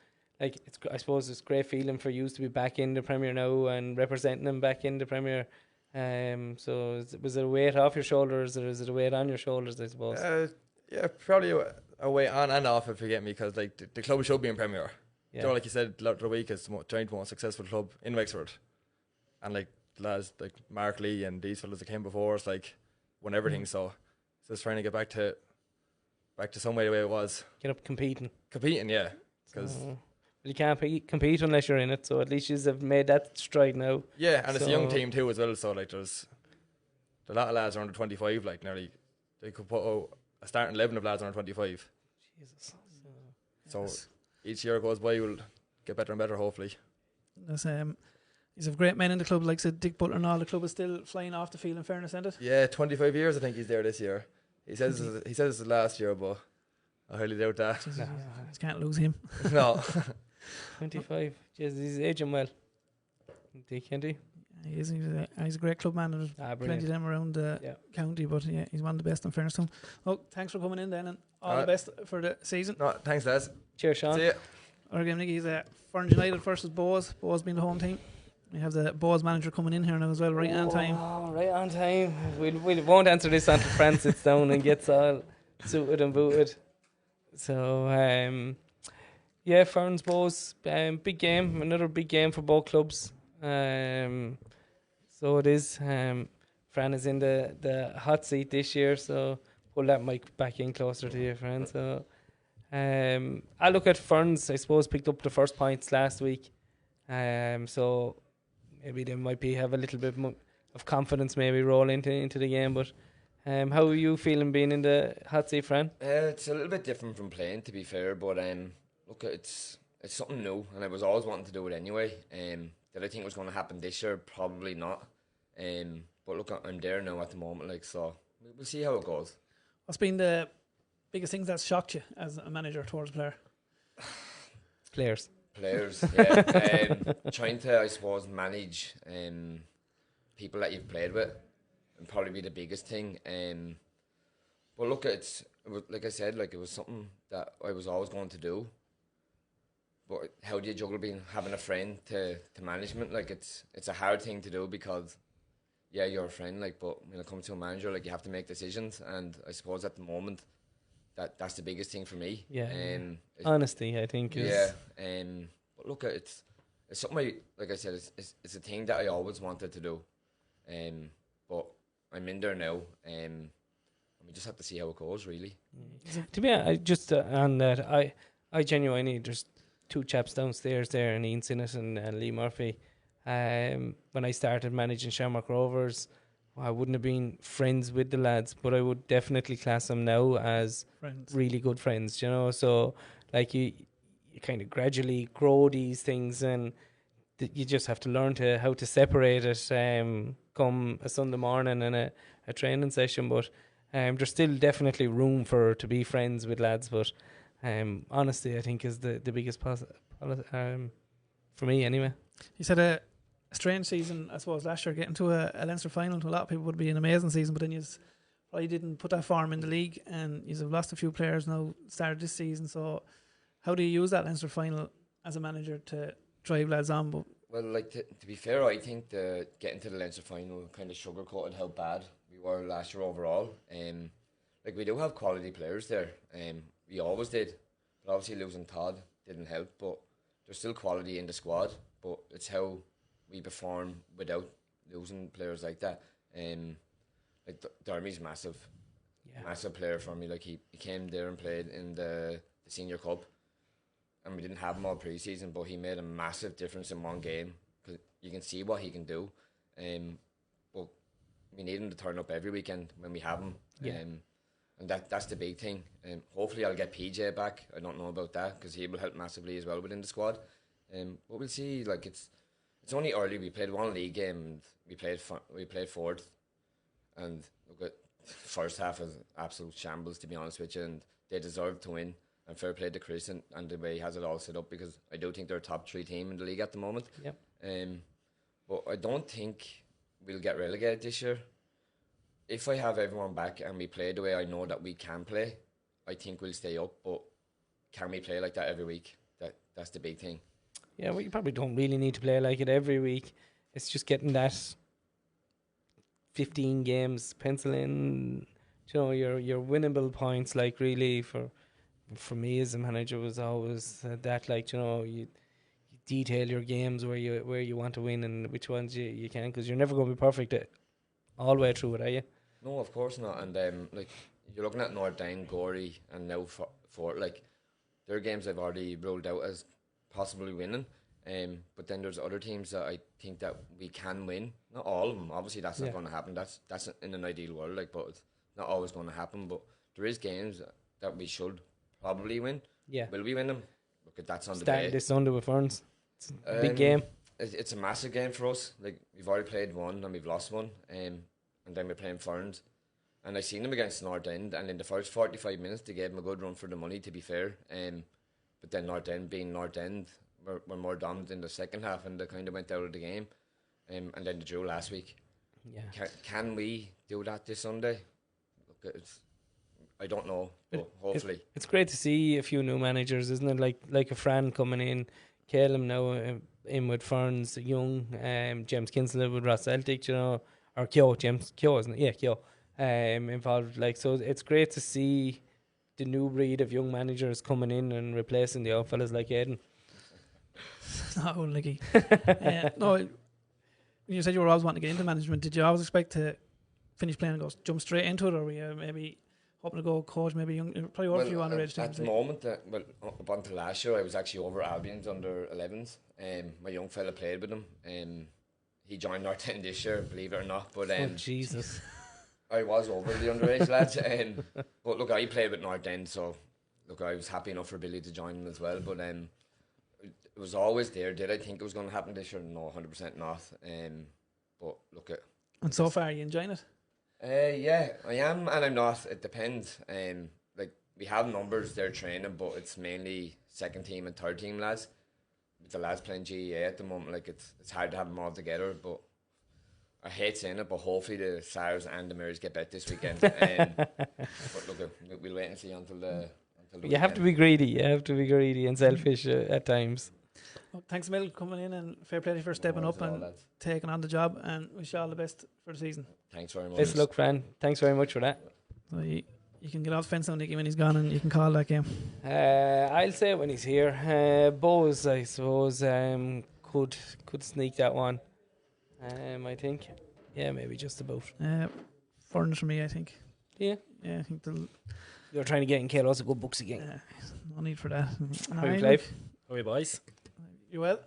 suppose it's a great feeling for you to be back in the Premier now and representing them back in the Premier. So was it a weight off your shoulders, or is it a weight on your shoulders, I suppose? Yeah, probably a weight on and off, if you get me, because like the club should be in Premier. Yeah. So like you said, the other week, it's the joint most successful club in Wexford, and like lads like Mark Lee and these fellas that came before us like won everything. So it's just trying to get back to some way the way it was. Get up competing, yeah. Because you can't compete unless you're in it. So at least you have made that stride now. Yeah, and it's a young team too as well. So like there's a lot of lads are under 25. Like nearly they could put out a starting 11 of lads under 25. Jesus. So each year goes by, we'll get better and better, hopefully. There's he's a great men in the club, like said Dick Butler and all. The club is still flying off the field, in fairness, isn't it? Yeah, 25 years I think he's there this year. He says it's last year, but I highly doubt that. You can't lose him. No. 25. Jesus, he's aging well. Can't he? He's a great club man. There's plenty of them around the county, but yeah, he's one of the best, in fairness to him. Well, thanks for coming in then, and all the best for the season. No, thanks, lads. Cheers, Sean. See ya. Our game, Nicky, is Fern United versus Bows. Bows being the home team. We have the Bows manager coming in here now as well, right on time. Oh, right on time. We won't answer this until Fran sits down and gets all suited and booted. So, Ferns Bows, big game, another big game for both clubs. So it is. Fran is in the hot seat this year, so pull that mic back in closer to you, Fran. So I look at Ferns, I suppose, picked up the first points last week. So maybe they might have a little bit of confidence, maybe roll into the game. But how are you feeling being in the hot seat, Fran? It's a little bit different from playing, to be fair. But look, it's something new, and I was always wanting to do it anyway. Did I think it was going to happen this year? Probably not. But look, I'm there now at the moment, so we'll see how it goes. What's been the biggest things that's shocked you as a manager towards a player? Players, yeah. Trying to, I suppose, manage people that you've played with and probably be the biggest thing. But look, it was, like I said, it was something that I was always going to do. But how do you juggle having a friend to management? It's a hard thing to do because, yeah, you're a friend, but when it comes to a manager, you have to make decisions. And I suppose at the moment, that's the biggest thing for me. Yeah. Honesty, I think. Is but look, it's something like I said, it's a thing that I always wanted to do. But I'm in there now. We just have to see how it goes, really. To be honest, just on that, I genuinely there's two chaps downstairs there, and Ian Sinnott and Lee Murphy. When I started managing Shamrock Rovers, I wouldn't have been friends with the lads, but I would definitely class them now as Friends. really good friends, you know. So like you kind of gradually grow these things, and you just have to learn how to separate it come a Sunday morning and a training session. But there's still definitely room to be friends with lads. But honesty, I think, is the biggest for me anyway. You said a strange season, I suppose, last year, getting to a Leinster final. To a lot of people would be an amazing season, but then you probably didn't put that form in the league, and you've lost a few players now started this season. So how do you use that Leinster final as a manager to drive lads on? But well, like to be fair, I think getting to the Leinster final kind of sugarcoated how bad we were last year overall. Like we do have quality players there. We always did, but obviously losing Todd didn't help. But there's still quality in the squad. But it's how we perform without losing players like that. Like Dermy's massive player for me. Like he came there and played in the Senior Cup, and we didn't have him all pre-season, but he made a massive difference in one game because you can see what he can do. But we need him to turn up every weekend when we have him. And that's the big thing. Hopefully I'll get PJ back. I don't know about that because he will help massively as well within the squad. But we'll see. Like it's only early. We played one league game and we played fourth, and look at first half was absolute shambles, to be honest with you, and they deserved to win. And fair play to Chris and the way he has it all set up, because I do think they're a top 3 team in the league at the moment. Yep. But I don't think we'll get relegated this year. If I have everyone back and we play the way I know that we can play, I think we'll stay up. But can we play like that every week? That's the big thing. Yeah, well, you probably don't really need to play like it every week. It's just getting that 15 games pencil in, you know, your winnable points. Like really, for me as a manager, was always that, like, you know, you detail your games where you want to win and which ones you can, because you're never going to be perfect all the way through it, are you? No, of course not. And like you're looking at Northdown, Gorey, and now for like their games I've already ruled out as possibly winning. But then there's other teams that I think that we can win. Not all of them. Obviously, that's not going to happen. That's in an ideal world, like, but it's not always going to happen. But there is games that we should probably win. Yeah. Will we win them? Look, that's on the day. Starting this Sunday with Ferns. It's a big game. It's a massive game for us. Like, we've already played one and we've lost one. And then we're playing Ferns. And I seen them against North End, and in the first 45 minutes they gave them a good run for the money, to be fair. But then North End, being North End, were more dominant in the second half, and they kind of went out of the game. And then they drew last week. Yeah. Can we do that this Sunday? Look, I don't know, but hopefully. It's great to see a few new managers, isn't it? Like a Fran coming in, Caleb now in with Ferns, Young, James Kinsley with Ross Celtic, you know, or James Kyo, isn't it? Yeah, Kyo. Involved, like, so it's great to see the new breed of young managers coming in and replacing the old fellas like Aidan. Not old, Nicky. No, you said you were always wanting to get into management. Did you always expect to finish playing and jump straight into it, or were you maybe hoping to go coach, maybe young, probably over a few underage teams? At the moment, up until last year, I was actually over Albion's under 11s. My young fella played with him. He joined North End this year, believe it or not. But Jesus. I was over the underage lads. But look, I played with North End, so look, I was happy enough for Billy to join him as well. But it was always there. Did I think it was going to happen this year? No, 100% not. But look at. And so far, are you enjoying it? Yeah, I am, and I'm not. It depends. Like, we have numbers they're training, but it's mainly second team and third team lads. With the lads playing GEA at the moment, like it's hard to have them all together. But I hate saying it, but hopefully the Sars and the Mirrors get bet this weekend. But look, we'll wait and see until the you have to be greedy. You have to be greedy and selfish at times. Well, thanks, Mel, coming in, and fair play for stepping up and taking on the job, and wish you all the best for the season. Thanks very much. Best of luck, Fran. Thanks very much for that. So you can get off the fence now, Nicky, when he's gone, and you can call that game. I'll say it when he's here. Bowes, I suppose, could sneak that one. I think. Yeah, maybe just about. Foreigners for me, I think. Yeah, I think you're trying to get in Kalos a good books again. No need for that. How are you, Clive? How are you, boys? You well?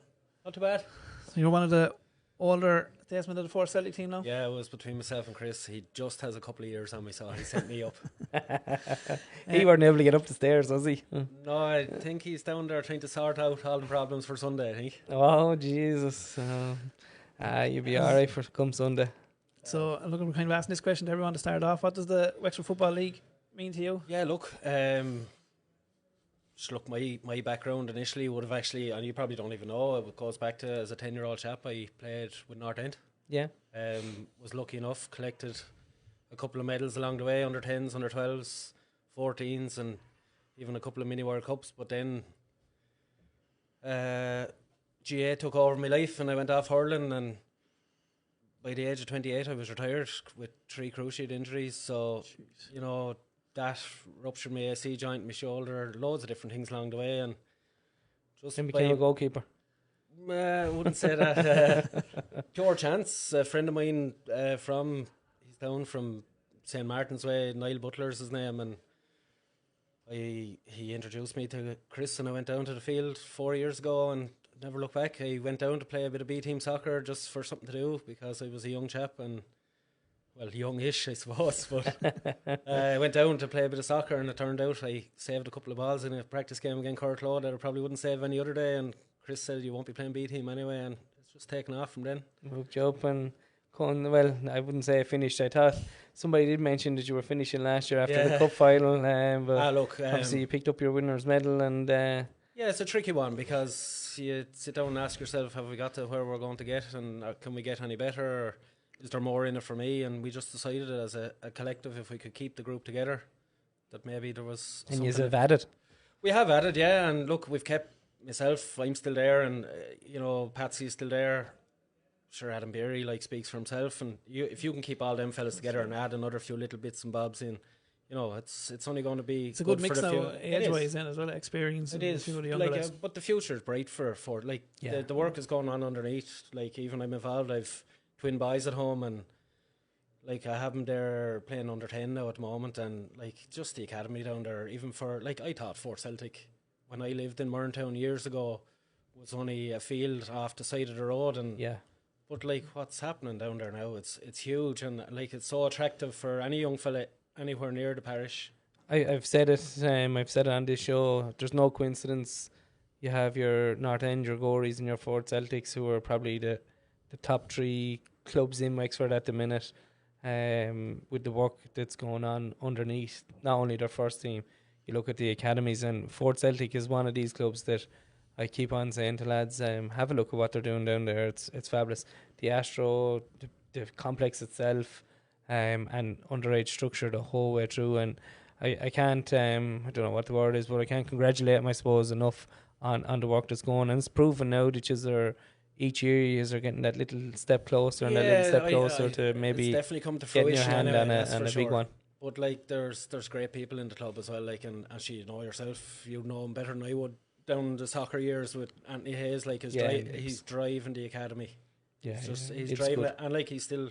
Not too bad. So you're one of the older statesman of the Force Celtic team now? Yeah, it was between myself and Chris. He just has a couple of years on me, so he sent me up. He weren't able to get up the stairs, was he? No, I think he's down there trying to sort out all the problems for Sunday, I think. Oh, Jesus. You'll be all right for come Sunday. So, look, we're kind of asking this question to everyone to start off. What does the Wexford Football League mean to you? Yeah, look, just look, my background initially would have actually, and you probably don't even know, it goes back to as a 10-year-old chap, I played with North End. Yeah. Was lucky enough, collected a couple of medals along the way, under 10s, under 12s, 14s, and even a couple of mini World Cups. But then GA took over my life and I went off hurling, and by the age of 28 I was retired with 3 cruciate injuries. So, you know, that ruptured my AC joint, my shoulder, loads of different things along the way, and just Then became a goalkeeper. I wouldn't say that. Pure chance. A friend of mine he's down from St. Martin's Way, Niall Butler's his name, and he introduced me to Chris, and I went down to the field 4 years ago and never looked back. I went down to play a bit of B-team soccer just for something to do because I was a young chap, and well, youngish I suppose, but I went down to play a bit of soccer, and it turned out I saved a couple of balls in a practice game against Corklow that I probably wouldn't save any other day, and Chris said you won't be playing B-team anyway, and it's just taken off from then. Moved you up and well, I wouldn't say finished. I thought somebody did mention that you were finishing last year after the cup final, but look, obviously you picked up your winner's medal, and yeah, it's a tricky one because you sit down and ask yourself, have we got to where we're going to get, and can we get any better, or is there more in it for me? And we just decided as a collective, if we could keep the group together, that maybe there was and you have added. We have added, yeah, and look, we've kept myself, I'm still there, and you know, Patsy's still there. Sure, Adam Beery speaks for himself, and if you can keep all them fellas together and add another few little bits and bobs in, you know, it's only going to be. It's a good mix now, age-wise, and as well, experience. It is, but the future is bright for the work is going on underneath. Like, even I'm involved. I've twin boys at home, and I have them there playing under 10 now at the moment, and just the academy down there. Even for I thought Fort Celtic when I lived in Murntown years ago was only a field off the side of the road, and but what's happening down there now, it's huge, and it's so attractive for any young fella anywhere near the parish. I've said it. I've said it on this show. There's no coincidence. You have your North End, your Gories, and your Fort Celtics, who are probably the top 3 clubs in Wexford at the minute. With the work that's going on underneath, not only their first team. You look at the academies, and Fort Celtic is one of these clubs that I keep on saying to lads, have a look at what they're doing down there. It's fabulous. The Astro, the complex itself, and underage structure the whole way through. And I can't, I don't know what the word is, but I can't congratulate them, I suppose, enough on the work that's going. And it's proven now that each year you're getting that little step closer and that little step closer to maybe it's definitely come to getting your fruition hand anyway, on a big one. But there's great people in the club as well. And actually, you know yourself, you know him better than I would. Down the soccer years with Anthony Hayes, he's driving the academy. Yeah, he's driving it, and he's still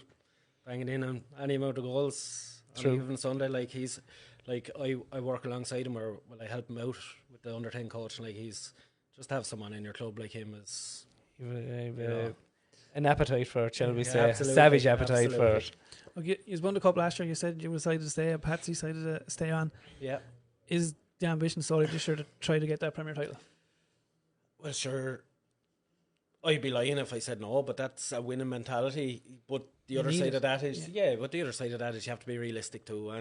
banging in on any amount of goals on a given Sunday. He's I work alongside him, or I help him out with the under 10 coach. And he's just to have someone in your club like him is an appetite for it, shall we say? Absolutely, savage appetite for it. Okay, you won the cup last year. You said you decided to stay. Patsy decided to stay on. Yeah, is the ambition solely this year to try to get that Premier title? Well, sure, I'd be lying if I said no, but that's a winning mentality. But the other side of that is but the other side of that is you have to be realistic too,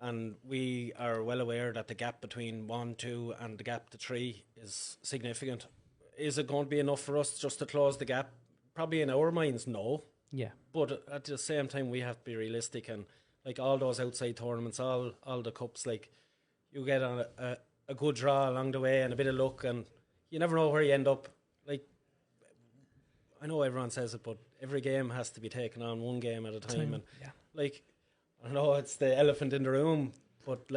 and we are well aware that the gap between 1, 2 and the gap to 3 is significant. Is it going to be enough for us just to close the gap? Probably in our minds, no. Yeah. But at the same time, we have to be realistic, and all those outside tournaments, all the cups, you get on a good draw along the way and a bit of luck, and you never know where you end up. I know everyone says it, but every game has to be taken on one game at a time. And I know it's the elephant in the room, but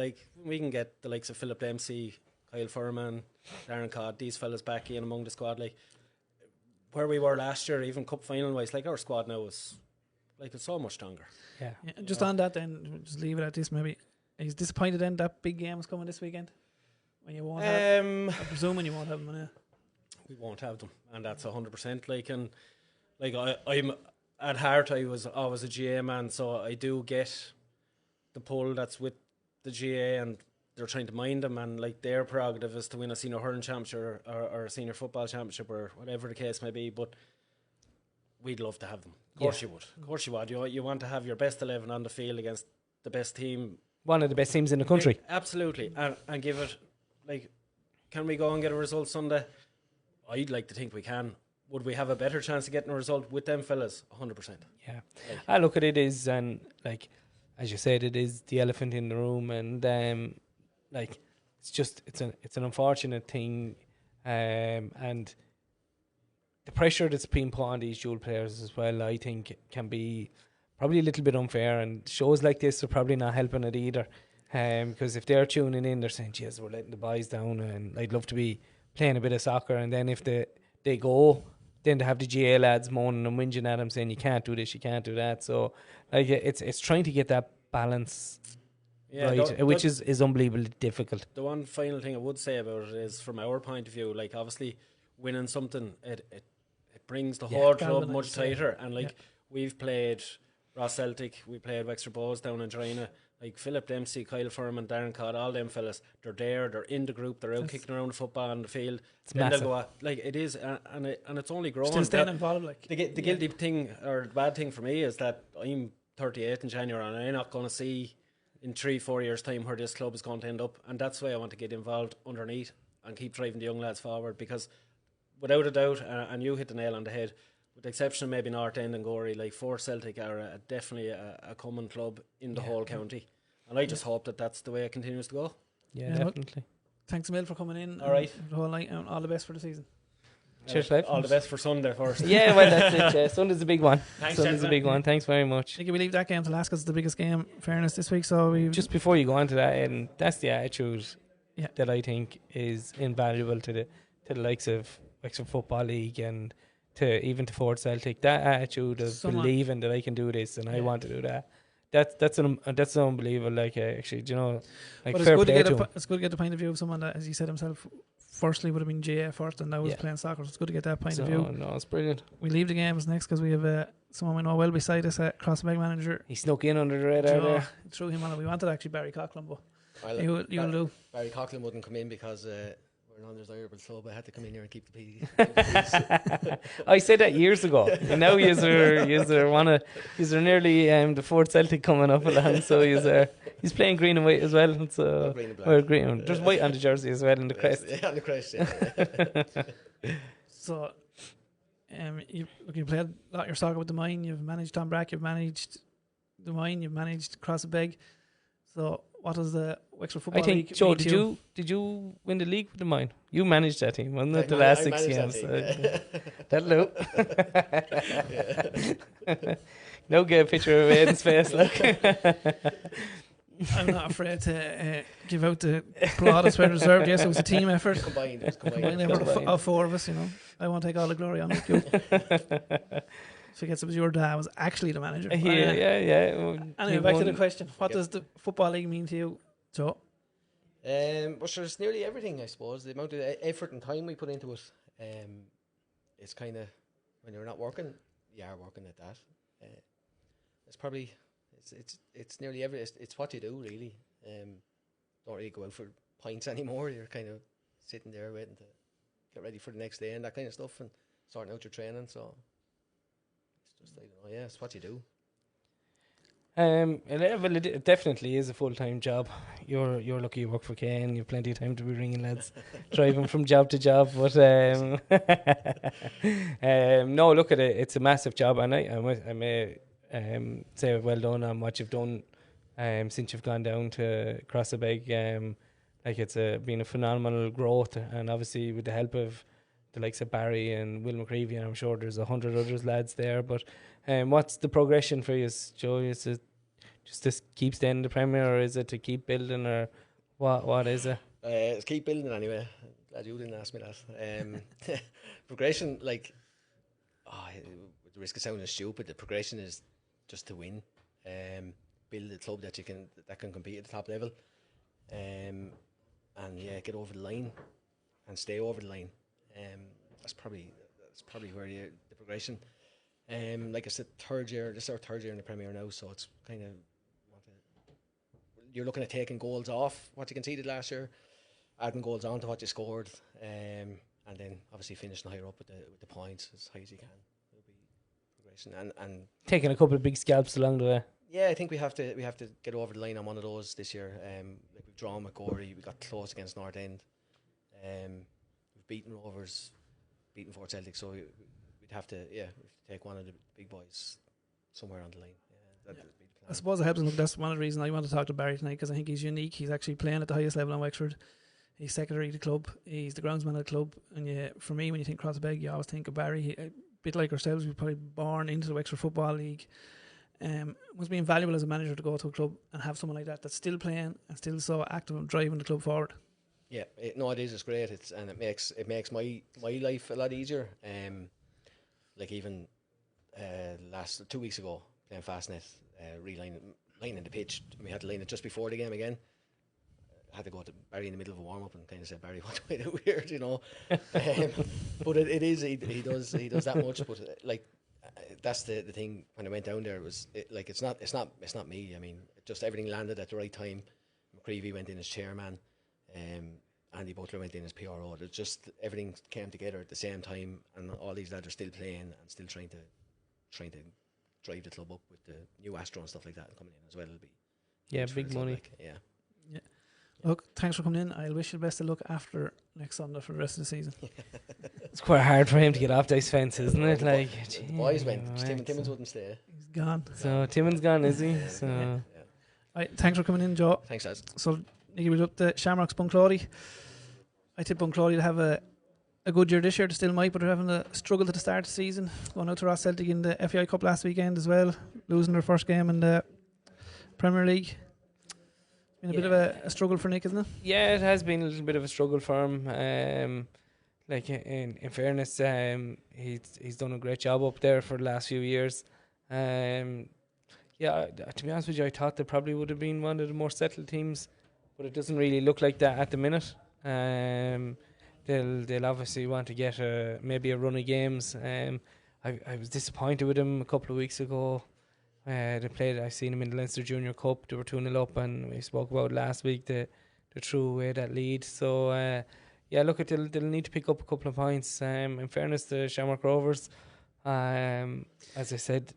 we can get the likes of Philip Dempsey, Kyle Furman, Darren Codd, these fellas back in among the squad. Where we were last year, even cup final wise, our squad now is it's so much stronger. Yeah. Just on that, then just leave it at this. Maybe he's disappointed then that big game is coming this weekend. When you won't have, I'm presuming you won't have them. We won't have them, and that's 100%. And like I'm at heart, I was always a GA man, so I do get the pull that's with the GA, and they're trying to mind them, and like their prerogative is to win a senior hurling championship or a senior football championship or whatever the case may be. But we'd love to have them. Of course you would. Of course you would. You want to have your best 11 on the field against the best team. One of the best teams in the country. Absolutely. And give it, like, can we go and get a result Sunday? I'd like to think we can. Would we have a better chance of getting a result with them fellas? 100%. Yeah. I look at it is, and like, as you said, it is the elephant in the room, and like, it's an unfortunate thing, and the pressure that's being put on these dual players as well, I think, can be probably a little bit unfair, and shows like this are probably not helping it either. Because if they're tuning in, they're saying, "Geez, we're letting the boys down," and I'd love to be playing a bit of soccer. And then if they go, then they have the GA lads moaning and whinging at them, saying, "You can't do this, you can't do that." So, like, it's trying to get that balance right, which is unbelievably difficult. The one final thing I would say about it is, from our point of view, like, obviously winning something, it brings the whole club much tighter. And like, we've played Ross Celtic, we played Wexford Bows down in China. Like Philip Dempsey, Kyle Furman, Darren Codd, all them fellas, they're in the group, they're out kicking around the football on the field. Then they'll go out. Like, it is, and it's only growing. Still staying involved, like. The guilty thing, or the bad thing for me, is that I'm 38 in January, and I'm not going to see in 3-4 years' time where this club is going to end up. And that's why I want to get involved underneath and keep driving the young lads forward, because without a doubt, and you hit the nail on the head, with the exception of maybe North End and Gorey, like, Fort Celtic are definitely a common club in the whole county. And I just hope that that's the way it continues to go. Yeah, definitely. Thanks a million for coming in. All right. The whole night, and all the best for the season. Cheers, Clive. All the best for Sunday first. Yeah, well, that's it. Sunday's a big one. Thanks, Sunday's a big one. Thanks very much. I think we leave that game to last because it's the biggest game, fairness, this week. So we just before you go on to that, and that's the attitude that I think is invaluable to the likes of Wexford Football League and to Fort Celtic. That attitude of believing that I can do this and I want to do that. That's unbelievable. Like, actually, do you know, like, but fair it's play to him. It's good to get the point of view of someone that, as he said himself, firstly would have been GA first and now was playing soccer. So it's good to get that point of view. No, it's brilliant. We leave the games next because we have someone we know well beside us, Crossbeg manager. He snuck in under the radar there. Threw him on it. We wanted actually Barry Coughlin, but you'll do. Barry Coughlin wouldn't come in because we're an undesirable club. I had to come in here and keep the peace. I said that years ago. And now you're nearly the Fort Celtic coming up along, so he's playing green and white as well. So green and black. Or green. There's white on the jersey as well in the crest. Yeah, on the crest. Yeah. So, you played a lot of your soccer with the Mine. You've managed Tom Brack. You've managed the Mine. You've managed Crossbeg. So, what does the Wexford Football League? I think, Joe, did you win the league with the Mine? You managed that team, wasn't it? The last 6 games. That'll do. Now get a picture of Aiden's face, look. I'm not afraid to give out the plaudits where deserved. Yes, it was a team effort. Combined effort of four of us, you know. I won't take all the glory on it. Forgets it was your dad was actually the manager. Yeah. Anyway, back to the question. What does the Football League mean to you, Joe? Well, sure, it's nearly everything, I suppose. The amount of effort and time we put into it, it's kind of, when you're not working, you are working at that. It's probably, it's nearly it's what you do, really. Don't really go out for pints anymore. You're kind of sitting there waiting to get ready for the next day and that kind of stuff, and sorting out your training. So it's just, it's what you do. It definitely is a full-time job. You're lucky you work for Kane. You've plenty of time to be ringing lads, driving from job to job. But no, look at it. It's a massive job, and I may say well done on what you've done since you've gone down to Crossbeg. Like, it's been a phenomenal growth, and obviously with the help of the likes of Barry and Will McCreevy, and I'm sure there's 100 others lads there. But what's the progression for you, Joe? Is it just to keep staying in the Premier, or is it to keep building, or what is it? It's keep building anyway. Glad you didn't ask me that. Progression, like, with the risk of sounding stupid, the progression is just to win. Build a club that can compete at the top level. And get over the line and stay over the line. That's probably where the progression. Like I said, third year. This is our third year in the Premier now, so it's kind of you're looking at taking goals off what you conceded last year, adding goals on to what you scored, and then obviously finishing higher up with the points as high as you can. It'll be progression and taking a couple of big scalps along the way. Yeah, I think we have to get over the line on one of those this year. Like we've drawn with Gorey, we got close against North End. We've beaten Rovers, beaten Fort Celtic, so we'd have to take one of the big boys somewhere on the line. That'd be the plan. I suppose it helps. Look, that's one of the reasons I want to talk to Barry tonight, because I think he's unique. He's actually playing at the highest level in Wexford. He's secretary of the club. He's the groundsman of the club. And for me, when you think Crossbeg, you always think of Barry. A bit like ourselves, we were probably born into the Wexford Football League. Must be invaluable as a manager to go to a club and have someone like that that's still playing and still so active and driving the club forward. Yeah, it is. It's great. It makes my life a lot easier. Like even last 2 weeks ago, playing Fastnet, lining the pitch. We had to line it just before the game again. I had to go to Barry in the middle of a warm up and kind of say, Barry, what do I do here? You know, but it is. He does that much. But that's the thing. When I went down there, it's not me. I mean, just everything landed at the right time. McCreevy went in as chairman. Andy Butler went in as PRO. It just everything came together at the same time, and all these lads are still playing and still trying to drive the club up with the new Astro and stuff like that coming in as well. It'll be big money. Yeah. Look, thanks for coming in. I'll wish you the best of luck after next Sunday for the rest of the season. It's quite hard for him to get off those fence, isn't it? Like the boys went. Timmins wouldn't stay. He's gone. So Timmins gone, is he? So All right, thanks for coming in, Joe. Thanks, lads. So Nicky was up to Shamrocks Bunclody. I tip Bunclody to have a good year this year. They still might, but they're having a struggle at the start of the season. Going out to Ross Celtic in the FAI Cup last weekend as well, losing their first game in the Premier League. Been a bit of a struggle for Nick, isn't it? Yeah, it has been a little bit of a struggle for him. Like in fairness, he's done a great job up there for the last few years. To be honest with you, I thought they probably would have been one of the more settled teams, but it doesn't really look like that at the minute. They'll obviously want to get maybe a run of games. I was disappointed with them a couple of weeks ago. They played. I seen them in the Leinster Junior Cup. They were 2-0 up, and we spoke about last week. They threw away that lead. So look, they'll need to pick up a couple of points. In fairness to Shamrock Rovers, as I said,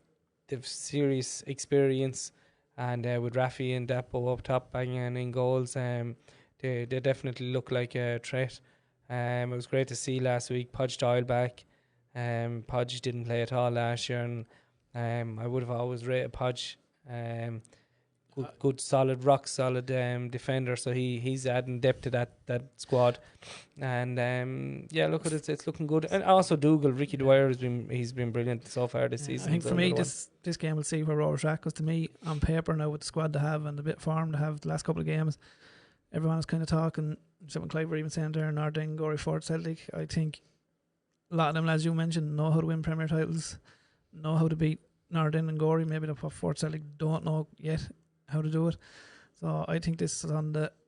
they've serious experience, and with Rafi and Dapo up top banging in goals, they definitely look like a threat. It was great to see last week Podge Doyle back. Podge didn't play at all last year, and I would have always rated Podge. Good, solid, rock solid defender. So he's adding depth to that squad, and look at it, it's looking good. And also Dougal, Ricky Dwyer he's been brilliant so far this season. I think for me this game will see where Rovers at, because to me on paper now with the squad they have and the bit of form they have the last couple of games, everyone is kind of talking. Someone Clive were even saying there, Nardin, Gorey, Fort Celtic. I think a lot of them, as you mentioned, know how to win Premier titles, know how to beat Nardin and Gorey. Maybe the Fort Celtic don't know yet how to do it. So I think this is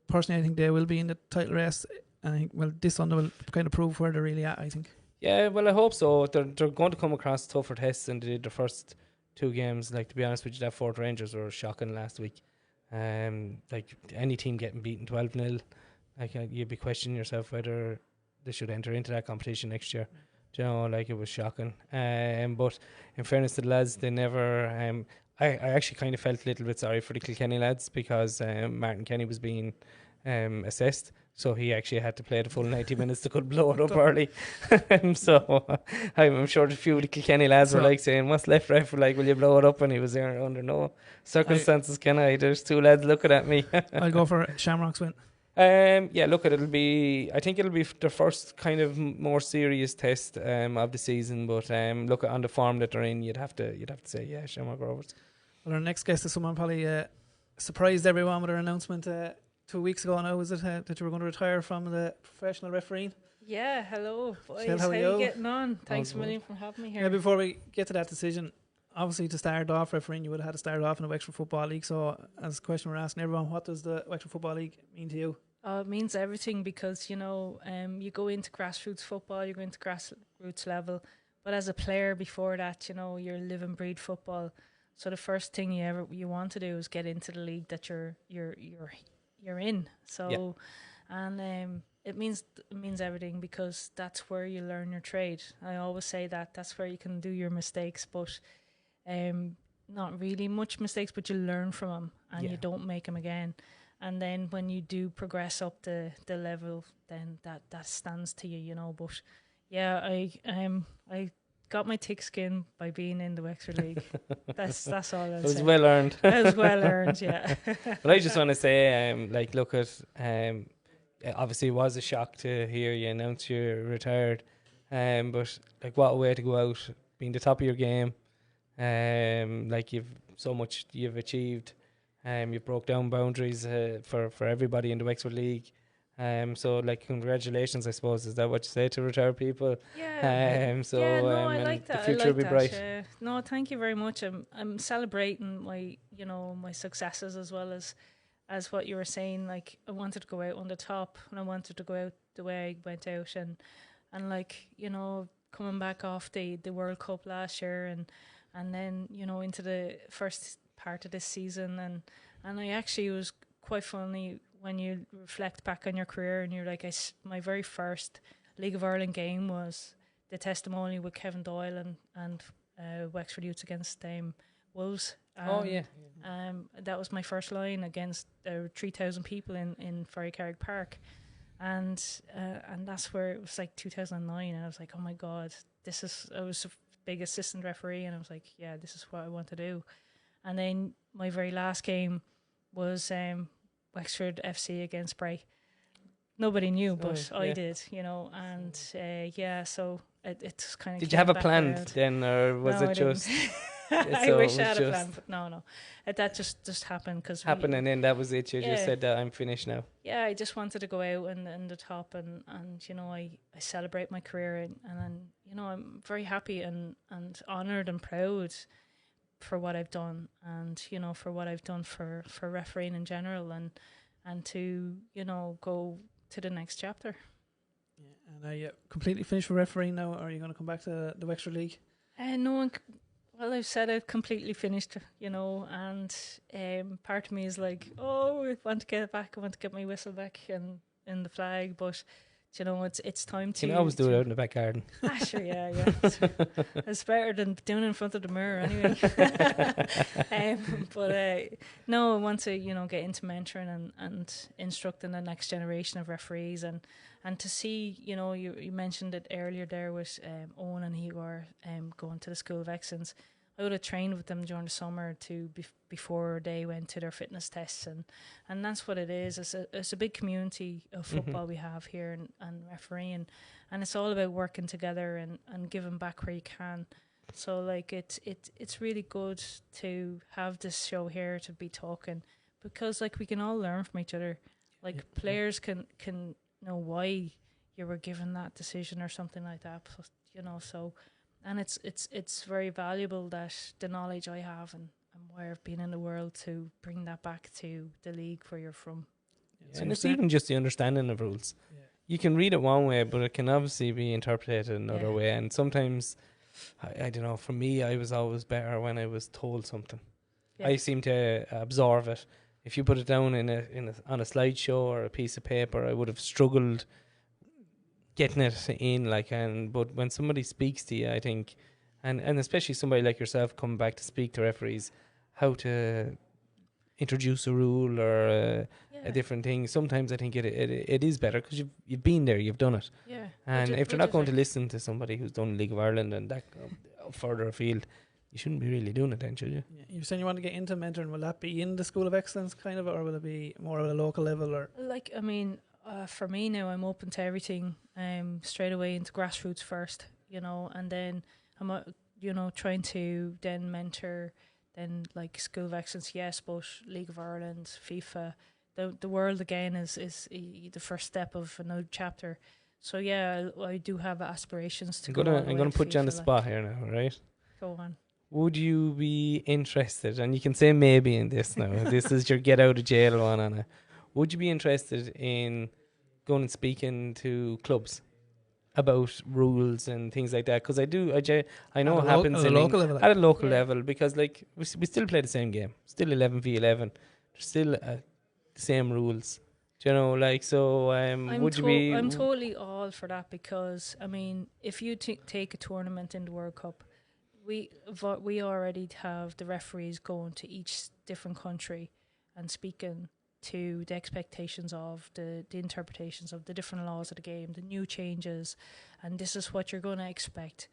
personally I think they will be in the title race. And I think this Sunday will kind of prove where they're really at, I think. Yeah, well, I hope so. They're going to come across tougher tests than they did the first two games. Like, to be honest with you, that Fort Rangers were shocking last week. Like any team getting beaten 12-0, like you'd be questioning yourself whether they should enter into that competition next year. Do you know, like, it was shocking. But in fairness to the lads, they never. I actually kind of felt a little bit sorry for the Kilkenny lads, because Martin Kenny was being assessed, so he actually had to play the full 90 minutes to could blow it up early. So I'm sure a few of the Kilkenny lads were like saying, "What's left, ref? Like, will you blow it up?" And he was there under no circumstances. There's two lads looking at me. I'll go for Shamrock's win. Look, I think it'll be their first kind of more serious test of the season. But look, on the form that they're in, you'd have to say, yeah, Shamrock Rovers. Well, our next guest is someone probably surprised everyone with our announcement 2 weeks ago now, was it, that you were going to retire from the professional refereeing? Yeah, hello boys, Phil, how are you getting on? Thanks a million for having me here. Yeah, before we get to that decision, obviously to start off refereeing you would have had to start off in the Wexford Football League. So as a question we're asking everyone, what does the Wexford Football League mean to you? It means everything, because you go into grassroots football, you go into grassroots level But as a player before that, you know, you're live and breathe football. So the first thing you want to do is get into the league that you're in. So, and it means everything, because that's where you learn your trade. I always say that's where you can do your mistakes, but not really much mistakes, but you learn from them and you don't make them again. And then when you do progress up the level, then that stands to you, you know. But yeah, I got my thick skin by being in the Wexford League. That's all I'll say. It was well earned. It was well earned, yeah. But I just want to say, like, look at, obviously it was a shock to hear you announce you're retired, but like, what a way to go out, being the top of your game. Like, you've achieved. You've broke down boundaries for everybody in the Wexford League. So, like, congratulations, I suppose. Is that what you say to retired people? Yeah. I like that. The future will be bright. No, thank you very much. I'm celebrating my successes as well as what you were saying. Like, I wanted to go out on the top, and I wanted to go out the way I went out, and like, you know, coming back off the World Cup last year, and then, you know, into the first part of this season, and I actually, was quite funny when you reflect back on your career and you're like, my very first League of Ireland game was the testimonial with Kevin Doyle and Wexford Youths against Wolves. That was my first line against 3,000 people in Ferrycarrig Park, and that's where it was like 2009, and I was like, oh my God, I was a big assistant referee, and I was like, yeah, this is what I want to do. And then my very last game was Wexford FC against Bray. Nobody knew, but I did, you know, and so it's kind of. Did you have a plan then, or was it just? I wish I had a plan, but no. That just happened because happened, and then that was it. You just said that I'm finished now. Yeah, I just wanted to go out and the top, and you know, I celebrate my career, and you know, I'm very happy and honoured and proud for what I've done, and you know, for what I've done for refereeing in general, and to, you know, go to the next chapter. Yeah, and are you completely finished with refereeing now, or are you going to come back to the Wexford League? Well, I've said I've completely finished, you know, and part of me is like, oh, I want to get it back, I want to get my whistle back in the flag, but you know, it's time to. You can always do it out in the back garden. Sure, yeah. It's better than doing it in front of the mirror, anyway. No, I want to, you know, get into mentoring and instructing the next generation of referees, and to see, you know, you mentioned it earlier there with Owen and Igor going to the School of Excellence. I would have trained with them during the summer before they went to their fitness tests, and that's what it is. It's a big community of football we have here, and refereeing, and it's all about working together and giving back where you can. So like it's really good to have this show here, to be talking, because like we can all learn from each other. Like players can know why you were given that decision or something like that, you know. So. And it's very valuable, that the knowledge I have and where I've been in the world, to bring that back to the league where you're from. Yeah, and it's even just the understanding of rules. Yeah. You can read it one way, but it can obviously be interpreted another way. And sometimes, I don't know, for me, I was always better when I was told something. Yeah. I seem to absorb it. If you put it down on a slideshow or a piece of paper, I would have struggled getting it in, but when somebody speaks to you, I think, and especially somebody like yourself coming back to speak to referees, how to introduce a rule or a different thing. Sometimes I think it is better because you've been there, you've done it. Yeah. And if they're not going to listen to somebody who's done League of Ireland and that further afield, you shouldn't be really doing it then, should you? Yeah. You're saying you want to get into mentoring. Will that be in the School of Excellence kind of, or will it be more at a local level? Or for me now, I'm open to everything. Straight away into grassroots first, you know, and then I'm, you know, trying to then mentor, then like School of Excellence, yes, but League of Ireland, FIFA, the world again is the first step of another chapter. So yeah, I do have aspirations to I'm going to put you on the spot here now, right? Go on. Would you be interested, and you can say maybe in this now, this is your get out of jail one, Anna. Would you be interested in going and speaking to clubs? about rules and things like that, because I know it At a happens at a local level, like. at a local Yeah. level, because like we still play the same game, still 11v11, there's still the same rules, do you know, like, so would you be I'm totally all for that, because I mean, if you take a tournament in the World Cup, we already have the referees going to each different country and speaking to the expectations of the interpretations of the different laws of the game, the new changes, and this is what you're going to expect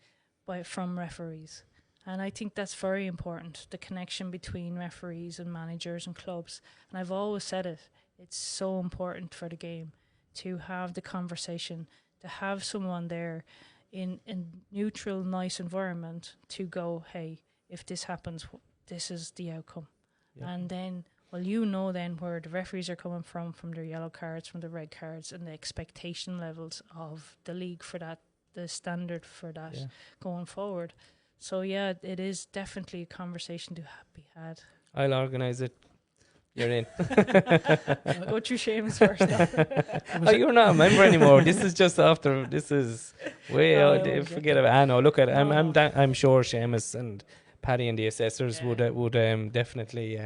from referees. And I think that's very important, the connection between referees and managers and clubs. And I've always said it, it's so important for the game to have the conversation, to have someone there in a neutral, nice environment to go, hey, if this happens, this is the outcome. Yeah. And then, well, you know then where the referees are coming from their yellow cards, from the red cards, and the expectation levels of the league for that, the standard for that going forward. So, yeah, it is definitely a conversation to be had. I'll organise it. You're in. Go through Seamus first. Oh, you're not a member anymore. This is just after. This is way out. Forget about. I know. Look at it. I'm sure Seamus and Paddy and the assessors would definitely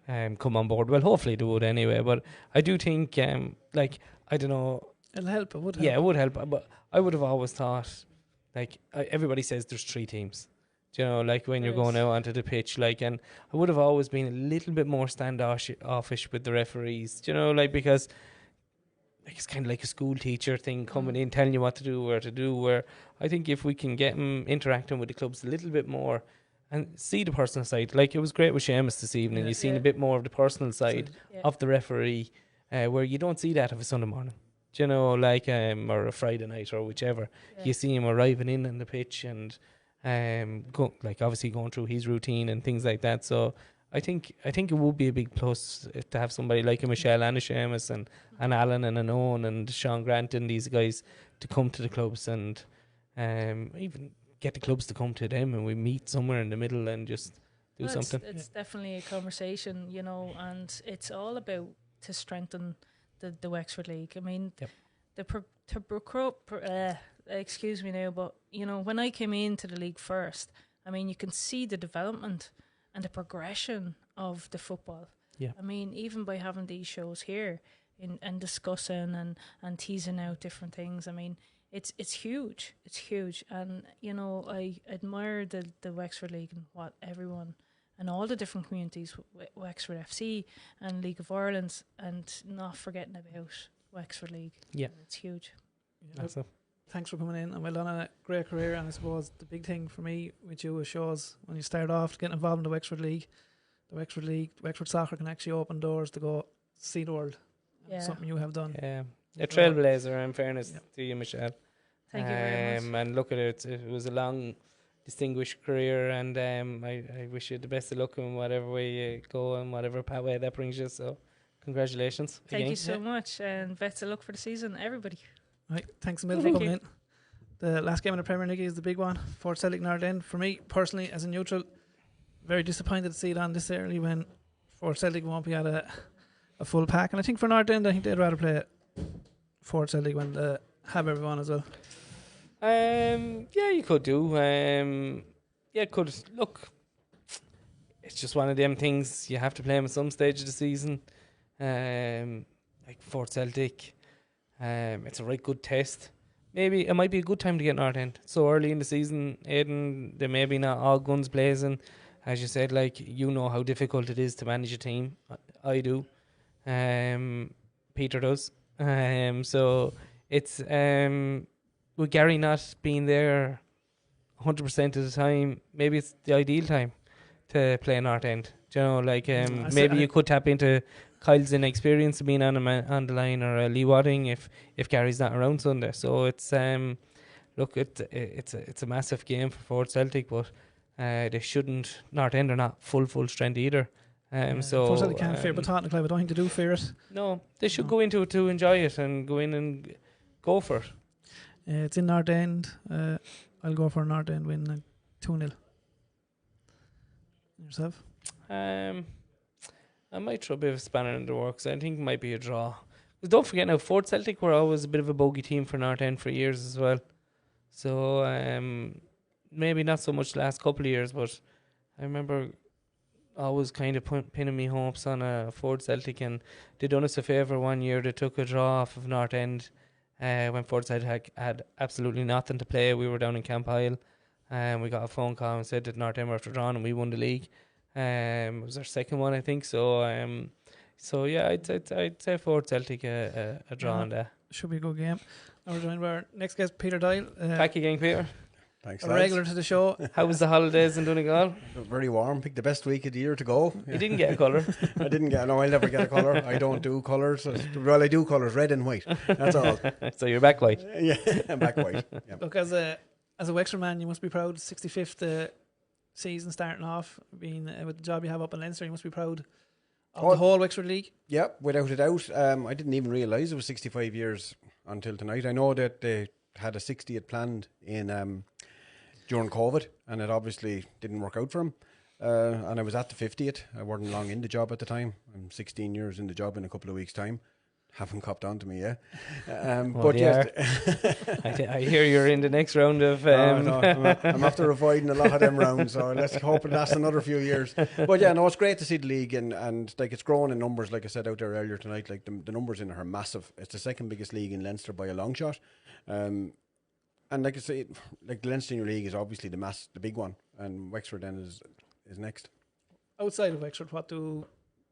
come on board. Well, hopefully they would anyway. But I do think like, I don't know. It'll help. It would help. Yeah, it would help. But I would have always thought, like, everybody says there's 3 teams. You know, like when you're going out onto the pitch, like, and I would have always been a little bit more standoffish with the referees, you know, like, because like it's kind of like a school teacher thing coming in, telling you what to do, where to do, where I think if we can get them interacting with the clubs a little bit more and see the personal side, like it was great with Seamus this evening, you've seen a bit more of the personal side of the referee, where you don't see that of a Sunday morning, you know, like, or a Friday night or whichever. You see him arriving in the pitch and like obviously going through his routine and things like that. So I think it would be a big plus to have somebody like a Michelle and a Seamus and Alan and an Owen and Sean Grant and these guys to come to the clubs and even get the clubs to come to them, and we meet somewhere in the middle and just do something. It's definitely a conversation, you know, and it's all about to strengthen the Wexford League. I mean, excuse me now, but you know, when I came into the league first, I mean, you can see the development and the progression of the football. Yeah. I mean, even by having these shows here and discussing and teasing out different things, I mean, it's huge. It's huge. And, you know, I admire the Wexford League and what everyone and all the different communities, Wexford FC and League of Ireland, and not forgetting about Wexford League. Yeah. It's huge. That's Thanks for coming in, and well done on a great career. And I suppose the big thing for me with you shows when you start off getting involved in the Wexford League, Wexford Soccer can actually open doors to go see the world. Yeah. Something you have done. Yeah, a trailblazer, in fairness to you, Michelle. Thank you very much. And look at it, it was a long, distinguished career, and I wish you the best of luck in whatever way you go and whatever way that brings you. So, congratulations. Thank again. you so much, and best of luck for the season, everybody. Right, thanks a million for coming in. The last game in the Premier League is the big one, Fort Celtic Nardenne. For me personally, as a neutral, very disappointed to see it on this early when Fort Celtic won't be at a full pack. And I think for Nardenne, I think they'd rather play Fort Celtic when they have everyone as well. Yeah, you could do. Yeah, could look. It's just one of them things. You have to play them at some stage of the season. Like Fort Celtic. It's a right good test. Maybe it might be a good time to get North End. So early in the season, Aidan, they may be not all guns blazing. As you said, like, you know how difficult it is to manage a team. I do. Peter does. So it's with Gary not being there 100% of the time, maybe it's the ideal time to play North End. Do you know, like, maybe you could tap into Kyle's inexperience of being on the line, or Lee Wadding if Gary's not around Sunday. So it's look, it's a massive game for Fort Celtic, but they shouldn't. North End are not full strength either. So Fort Celtic can't fear, but Tottenham Club, I don't think they do fear it. No, they should go into it to enjoy it and go in and go for it. It's in North End. I'll go for a North End win, 2-0. Yourself? I might throw a bit of a spanner in the works. I think it might be a draw, don't forget now, Fort Celtic were always a bit of a bogey team for North End for years as well. So maybe not so much the last couple of years, but I remember always kind of pinning me hopes on Fort Celtic, and they done us a favour one year. They took a draw off of North End when Fort Celtic had absolutely nothing to play. We were down in Camp Isle, and we got a phone call and said that North End were after drawing, and we won the league. It was our second one, I think. So yeah, I'd say Fort Celtic a draw on that. Should be a good game. Now we're joined by our next guest, Peter Doyle. Back again, Peter. Thanks, a regular to the show. How was the holidays in Donegal? Very warm. Picked the best week of the year to go. Yeah. You didn't get a colour. I didn't get. No, I'll never get a colour. I don't do colours. Well, I do colours, red and white. That's all. So you're back white. Yeah, I'm back white. Yeah. Look, as a Wexford man, you must be proud. 65th season starting off, being with the job you have up in Leinster, you must be proud of the whole Wexford League. Yeah, without a doubt. I didn't even realise it was 65 years until tonight. I know that they had a 60th planned in during COVID, and it obviously didn't work out for him. And I was at the 50th. I wasn't long in the job at the time. I'm 16 years in the job in a couple of weeks' time. Haven't copped on to me yet. But yes, I hear you're in the next round of. No, I'm after avoiding a lot of them rounds, so let's hope it lasts another few years. But yeah, no, it's great to see the league, and like it's growing in numbers. Like I said out there earlier tonight, like the numbers in it are massive. It's the second biggest league in Leinster by a long shot. And like I say, like the Leinster League is obviously the big one, and Wexford then is next. Outside of Wexford, what do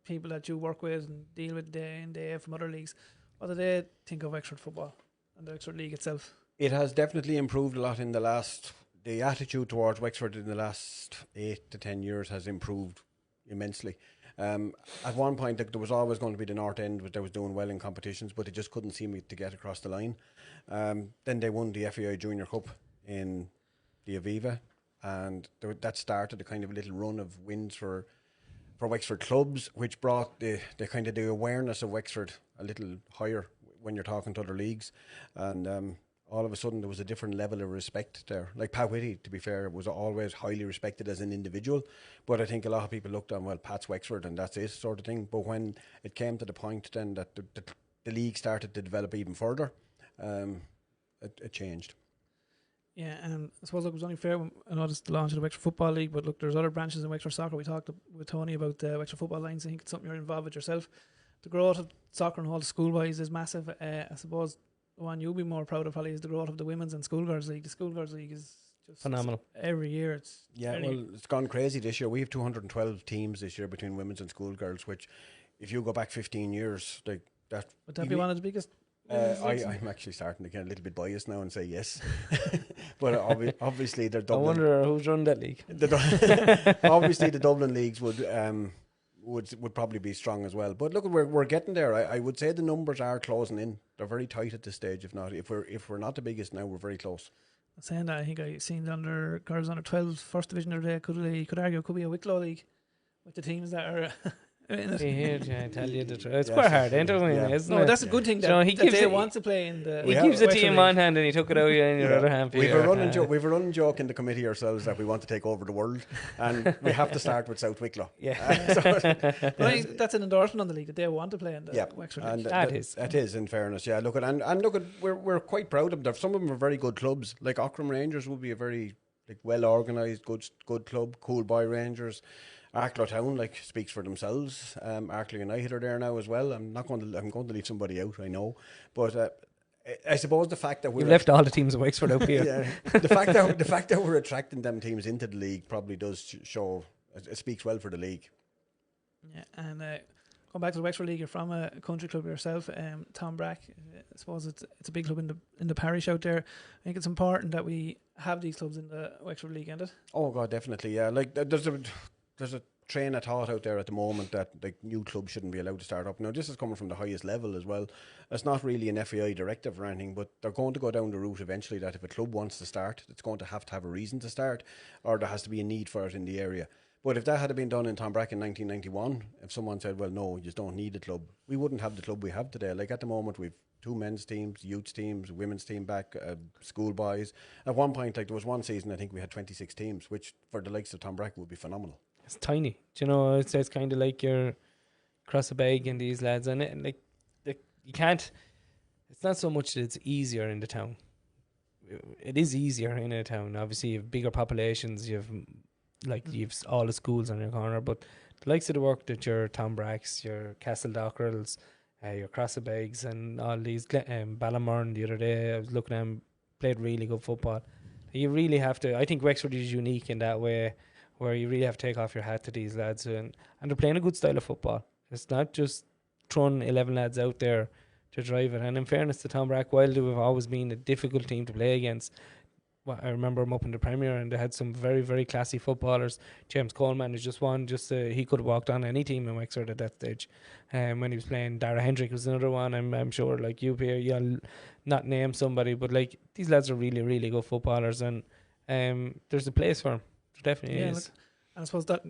people that you work with and deal with day in day out from other leagues, what do they think of Wexford football and the Wexford League itself? It has definitely improved a lot in the attitude towards Wexford in the last 8 to 10 years has improved immensely. At one point, there was always going to be the North End that was doing well in competitions, but they just couldn't seem to get across the line. Then they won the FAI Junior Cup in the Aviva, and that started a kind of little run of wins for Wexford clubs, which brought the kind of the awareness of Wexford a little higher when you're talking to other leagues, and all of a sudden there was a different level of respect there. Like Pat Whitty, to be fair, was always highly respected as an individual, but I think a lot of people looked on, well, Pat's Wexford and that's it sort of thing. But when it came to the point then that the league started to develop even further, it changed. Yeah, and I suppose it was only fair. I know it's the launch of the Wexford Football League, but look, there's other branches in Wexford Soccer. We talked with Tony about the Wexford Football Lines. I think it's something you're involved with yourself. The growth of soccer and all the schoolboys is massive. I suppose the one you'll be more proud of probably is the growth of the Women's and Schoolgirls League. The Schoolgirls League is just phenomenal. Every year it's it's gone crazy this year. We have 212 teams this year between women's and schoolgirls, which if you go back 15 years, like that would that be one of the biggest? I'm actually starting to get a little bit biased now and say yes, but obviously they're Dublin. I wonder who's run that league. Obviously, the Dublin leagues would probably be strong as well. But look, we're getting there. I would say the numbers are closing in. They're very tight at this stage. If we're not the biggest now, we're very close. Saying that, I think I seen under girls under 12 first division today. Could argue it could be a Wicklow league with the teams that are. I tell you the truth. It's quite hard, ain't it? Isn't it? That's a good thing that, they want to play in the. He gives it to you in one hand and he took it out in your other hand. We've a running joke in the committee ourselves that we want to take over the world, and we have to start with South Wicklow. Yeah, that's an endorsement on the league that they want to play in the Wexford League. That is, in fairness. Yeah, look at we're quite proud of them. Some of them are very good clubs. Like Auckland Rangers will be a very well organised, good club. Coolboy Rangers. Arklow Town speaks for themselves. Arklow United are there now as well. I'm going to leave somebody out, I know, but I suppose the fact that we left all the teams of Wexford out here. Yeah, the fact that we're attracting them teams into the league probably does show. It speaks well for the league. Yeah, and going back to the Wexford League, you're from a country club yourself, Tom Brack. I suppose it's a big club in the parish out there. I think it's important that we have these clubs in the Wexford League, isn't it? Oh God, definitely. Yeah, there's a train of thought out there at the moment that new clubs shouldn't be allowed to start up. Now this is coming from the highest level as well. It's not really an FAI directive or anything, but they're going to go down the route eventually that if a club wants to start, it's going to have a reason to start, or there has to be a need for it in the area. But if that had been done in Tombrack in 1991, if someone said, well, no, you just don't need a club, we wouldn't have the club we have today. Like at the moment, we've 2 men's teams, youth teams, women's team back, schoolboys. At one point, there was one season, I think we had 26 teams, which for the likes of Tombrack would be phenomenal. It's tiny. Do you know, it's kind of like you're across a bag and these lads, and you can't. It's not so much that it's easier in the town. It is easier in a town. Obviously, you have bigger populations. You have you've all the schools on your corner. But the likes of the work that your Tom Bracks, your Castle Dockrells, your Crossabegs, and all these Ballamurn the other day, I was looking at them, played really good football. You really have to. I think Wexford is unique in that way, where you really have to take off your hat to these lads, and they're playing a good style of football. It's not just throwing 11 lads out there to drive it. And in fairness to Tom Brack, while they have always been a difficult team to play against, I remember him up in the Premier, and they had some very, very classy footballers. James Coleman is just one. He could have walked on any team in Wexford at that stage. When he was playing, Dara Hendrick was another one. I'm sure, like you, Pierre, you'll not name somebody, but like these lads are really, really good footballers, and there's a place for them. There definitely is. Look, and I suppose that,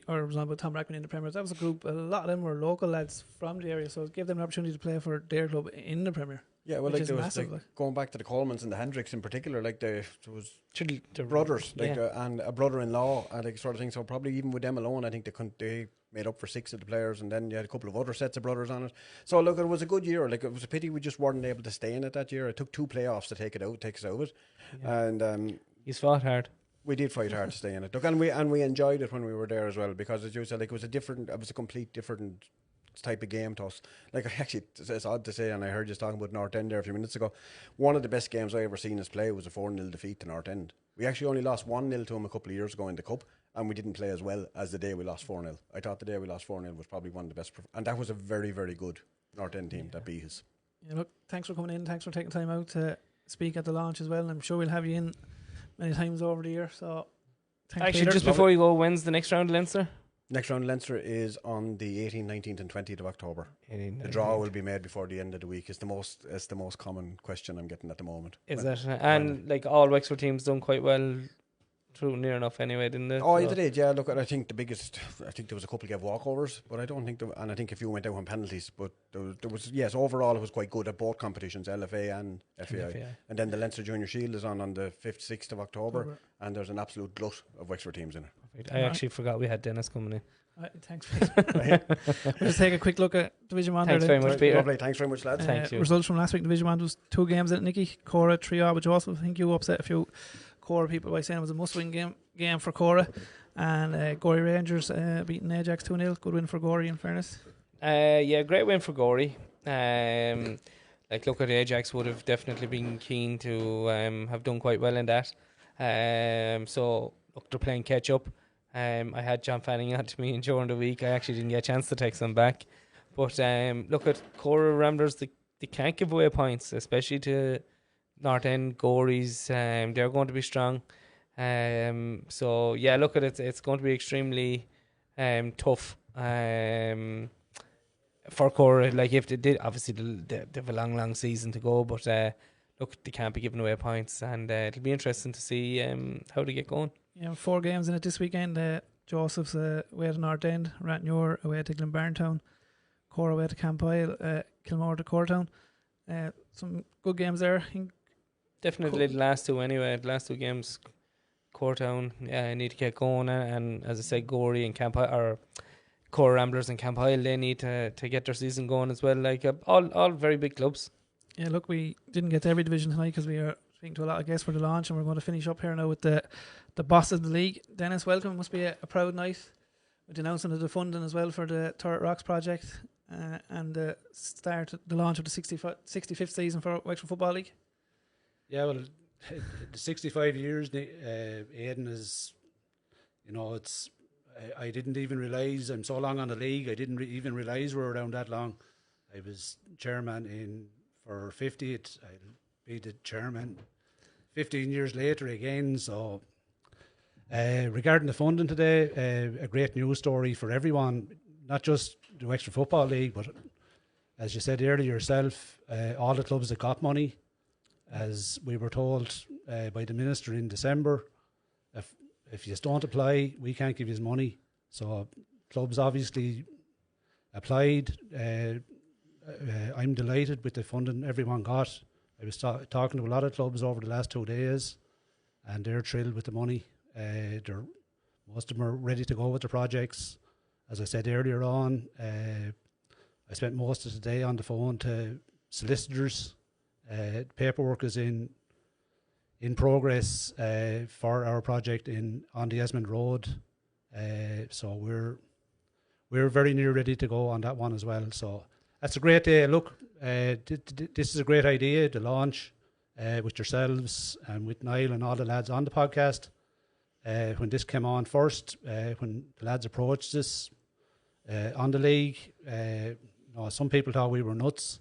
or was on about Tom Brackman in the Premier, that was a group, a lot of them were local lads from the area, so it gave them an opportunity to play for their club in the Premier. Yeah, well, like there was going back to the Colemans and the Hendricks in particular, like there was the brothers, and a brother-in-law, and like sort of thing. So probably even with them alone, I think they made up for 6 of the players, and then you had a couple of other sets of brothers on it. So look, it was a good year. Like it was a pity we just weren't able to stay in it that year. It took 2 playoffs to take us out of it, and he's fought hard. We did fight hard to stay in it. Look, and we enjoyed it when we were there as well, because as you said, like it was a complete different type of game to us. Like it's odd to say, and I heard you talking about North End there a few minutes ago. One of the best games I ever seen us play was a 4-0 defeat to North End. We actually only lost 1-0 to them a couple of years ago in the Cup, and we didn't play as well as the day we lost 4-0. I thought the day we lost 4-0 was probably one of the best, and that was a very, very good North End team that beat us. Yeah, look, thanks for coming in. Thanks for taking time out to speak at the launch as well. I'm sure we'll have you in many times over the year. So, actually, just before you go, when's the next round of Leinster? Next round of Leinster is on the 18th, 19th and 20th of October. The draw will be made before the end of the week. It's the most common question I'm getting at the moment. Is it? And like all Wexford teams done quite well through near enough anyway, didn't they? Oh, they did, yeah. Look, I think there was a couple gave walkovers, but I don't think and I think a few went out on penalties, but there was, yes, overall it was quite good at both competitions, LFA and FAI. And then the Leinster Junior Shield is on the 5th, 6th of October, and there's an absolute glut of Wexford teams in it. I actually forgot we had Dennis coming in. Thanks, Peter. We'll just take a quick look at Division 1. Thanks very much, Peter. Lovely. Thanks very much, lads. Thank you. Results from last week in Division 1 was 2 games in it, Nicky. Cora 3-0 with Joseph. I think you upset a few Cora people by saying it was a must-win game for Cora. And Gorey Rangers beating Ajax 2-0. Good win for Gorey, in fairness. Yeah, great win for Gorey. Look at Ajax would have definitely been keen to have done quite well in that. So look, they're playing catch up. I had John Fanning on to me during the week. I actually didn't get a chance to text them back. But look at Cora Ramblers, they can't give away points, especially to North End Gories. They're going to be strong. So yeah, look at it. It's going to be extremely tough for Cora. Like if they did, obviously they have a long season to go. But look, they can't be giving away points, and it'll be interesting to see how they get going. Yeah, 4 games in it this weekend. Joseph's away to North End, Ratnure away to Glenbarntown, Cora away to Campile, Kilmore to Cortown. Some good games there. Definitely the last 2 anyway. The last 2 games, Cortown, need to get going, and as I said, Gorey and Campile, or Cora Ramblers and Campile, they need to get their season going as well. Like all very big clubs. Yeah, look, we didn't get to every division tonight because we are speaking to a lot of guests for the launch, and we're going to finish up here now with the boss of the league. Dennis, welcome. It must be a proud night with the announcement of the funding as well for the Turret Rocks project and the launch of the 65th season for Wexford Football League. Yeah, well, the 65 years, Aidan is, it's. I didn't even realise I'm so long on the league. I didn't even realise we're around that long. I was chairman for 50. I'll be the chairman 15 years later again. So, regarding the funding today, a great news story for everyone, not just the Wexford Football League, but as you said earlier yourself, all the clubs that got money. As we were told by the minister in December, if you don't apply, we can't give you money. So clubs obviously applied. I'm delighted with the funding everyone got. I was talking to a lot of clubs over the last 2 days, and they're thrilled with the money. Most of them are ready to go with the projects. As I said earlier on, I spent most of the day on the phone to solicitors. Paperwork is in progress for our project on the Esmond Road. So we're very near ready to go on that one as well. So that's a great day. Look, this is a great idea, the launch with yourselves and with Niall and all the lads on the podcast. When this came on first, when the lads approached us on the league, some people thought we were nuts.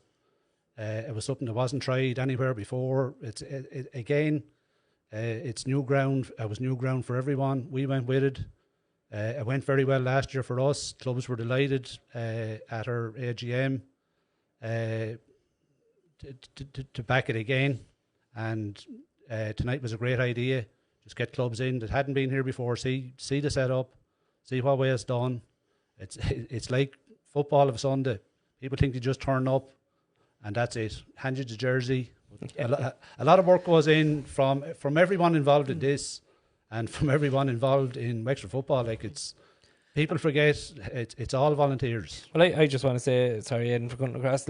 It was something that wasn't tried anywhere before. It's new ground. It was new ground for everyone. We went with it. It went very well last year for us. Clubs were delighted at our AGM to back it again. And tonight was a great idea. Just get clubs in that hadn't been here before. See the setup. See what way it's done. It's like football of a Sunday. People think they just turn up, and that's it. Hand you the jersey. A lot of work goes in from everyone involved in this, and from everyone involved in Wexford football. Like people forget it's all volunteers. Well, I just want to say sorry, Aidan, for cutting across.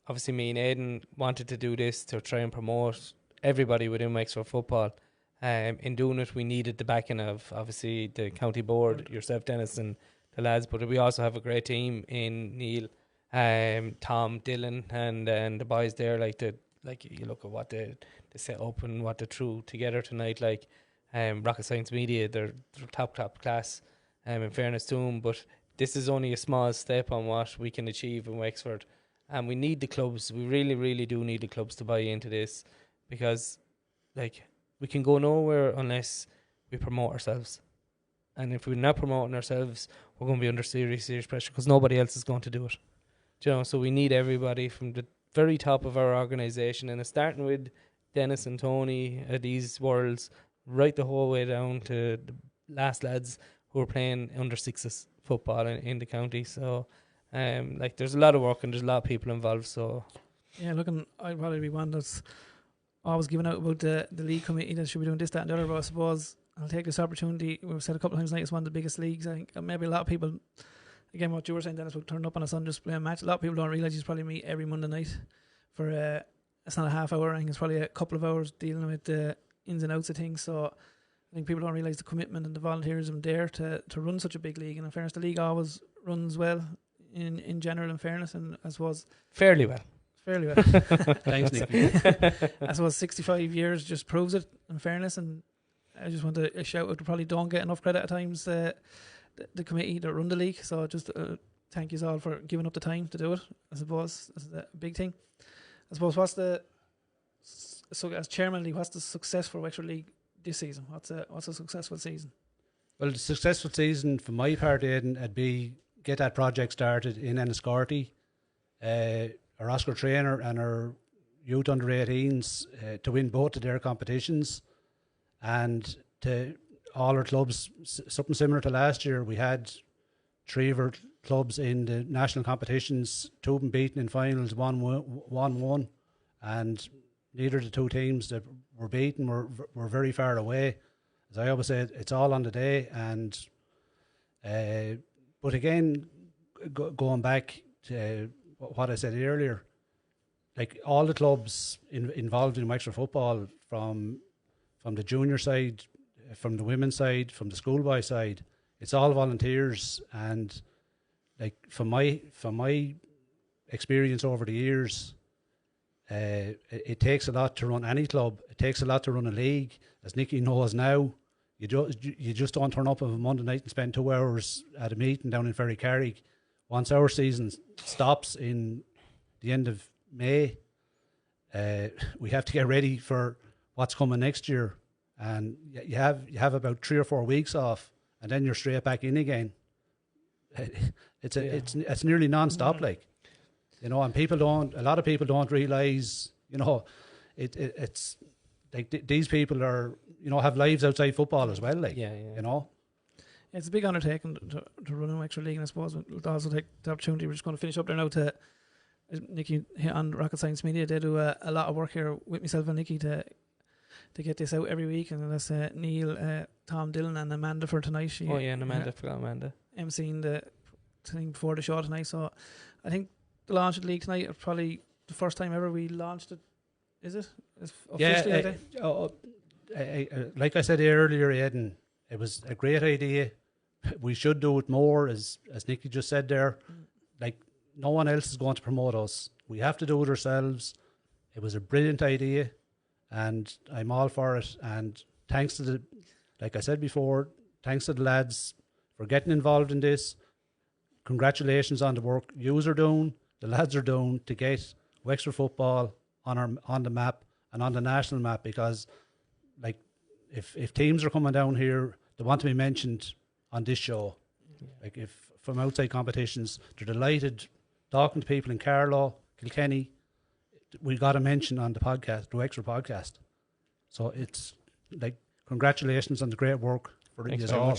Obviously, me and Aidan wanted to do this to try and promote everybody within Wexford football. In doing it, we needed the backing of obviously the county board, yourself, Dennis, and the lads. But we also have a great team in Neil, Tom, Dylan, and the boys there. You look at what they set up and what they threw together tonight. Rocket Science Media, they're top class. In fairness to them, but this is only a small step on what we can achieve in Wexford, and we need the clubs. We really, really do need the clubs to buy into this, because we can go nowhere unless we promote ourselves. And if we're not promoting ourselves, we're going to be under serious pressure, because nobody else is going to do it. So we need everybody from the very top of our organisation, and it's starting with Dennis and Tony at these Worlds, right the whole way down to the last lads who are playing under sixes football in the county. So there's a lot of work and there's a lot of people involved. So yeah, I'd probably be one that's always giving out about the league committee that should be doing this, that and the other, but I suppose I'll take this opportunity. We've said a couple of times tonight it's one of the biggest leagues. I think maybe a lot of people, again what you were saying, Dennis, will turn up on a Sunday just play a match. A lot of people don't realise you probably meet every Monday night for it's not a half hour, I think it's probably a couple of hours dealing with the ins and outs of things. So I think people don't realise the commitment and the volunteerism there to run such a big league. And in fairness, the league always runs well in general, in fairness, and I suppose fairly well. Thanks, Nicky. I suppose 65 years just proves it, in fairness. And I just want to shout out, probably don't get enough credit at times, the committee that run the league. So just thank you all for giving up the time to do it. I suppose this is a big thing. I suppose as chairman of the league, what's the success for Wexford League this season? What's a successful season? Well, the successful season for my part, Aidan, would be get that project started in Enniscorthy. Our Oscar trainer and our youth under 18s to win both of their competitions, and to all our clubs, something similar to last year. We had 3 of our clubs in the national competitions, 2 of them beaten in finals, 1 won, and neither of the 2 teams that were beaten were very far away. As I always said, it's all on the day. And but again, going back to what I said earlier, like all the clubs involved in Wexford football, from the junior side, from the women's side, from the schoolboy side, it's all volunteers. And like from my experience over the years, it takes a lot to run any club. It takes a lot to run a league. As Nicky knows now, you just don't turn up on a Monday night and spend 2 hours at a meeting down in Ferrycarrig. Once our season stops in the end of May, we have to get ready for what's coming next year, and you have about 3 or 4 weeks off, and then you're straight back in again. It's nearly non-stop, like, and a lot of people don't realise, it's like these people are, have lives outside football as well, like, It's a big undertaking to run in Wexford League, and I suppose we'll also take the opportunity. We're just going to finish up there now to Nicky on Rocket Science Media. They do a lot of work here with myself and Nicky to get this out every week, and that's Neil, Tom, Dylan and Amanda for tonight. Amanda, forgot Amanda. emceeing the thing before the show tonight. So I think the launch of the league tonight is probably the first time ever we launched it. Is it? It's officially, like I said earlier, Aidan, it was a great idea. We should do it more, as Nicky just said there. Like, no one else is going to promote us. We have to do it ourselves. It was a brilliant idea, and I'm all for it. And thanks to like I said before, thanks to the lads for getting involved in this. Congratulations on the work yous are doing, the lads are doing to get Wexford football on the map and on the national map, because like if teams are coming down here, they want to be mentioned on this show. Like if from outside competitions, they're delighted talking to people in Carlow, Kilkenny. We got a mention on the podcast, the Wexford podcast. So it's like congratulations on the great work for you all.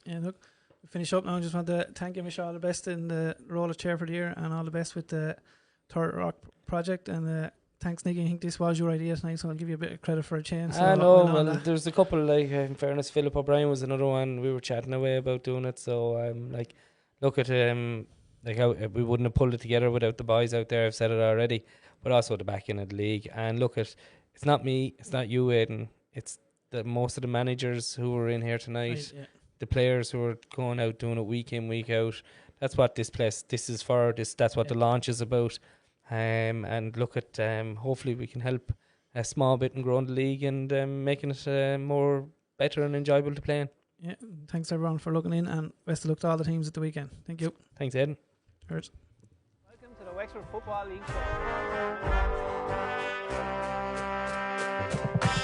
Yeah, look, we finish up now. I just want to thank you, Michelle, all the best in the role of chair for the year, and all the best with the Third Rock project. And thanks, Nicky. I think this was your idea tonight, so I'll give you a bit of credit for a change. So well, there's a couple, like, in fairness, Philip O'Brien was another one. We were chatting away about doing it, so like, look at like how we wouldn't have pulled it together without the boys out there. I've said it already, but also the backing of the league. And look at, it's not me, it's not you, Aidan. It's most of the managers who were in here tonight, right, yeah. The players who are going out doing it week in, week out. That's what this is for. That's what the launch is about. And look at, hopefully we can help a small bit in growing the league and making it more better and enjoyable to play in. Yeah, thanks everyone for looking in, and best of luck to all the teams at the weekend. Thank you. Thanks, Aidan. Cheers. Welcome to the Wexford Football League Show.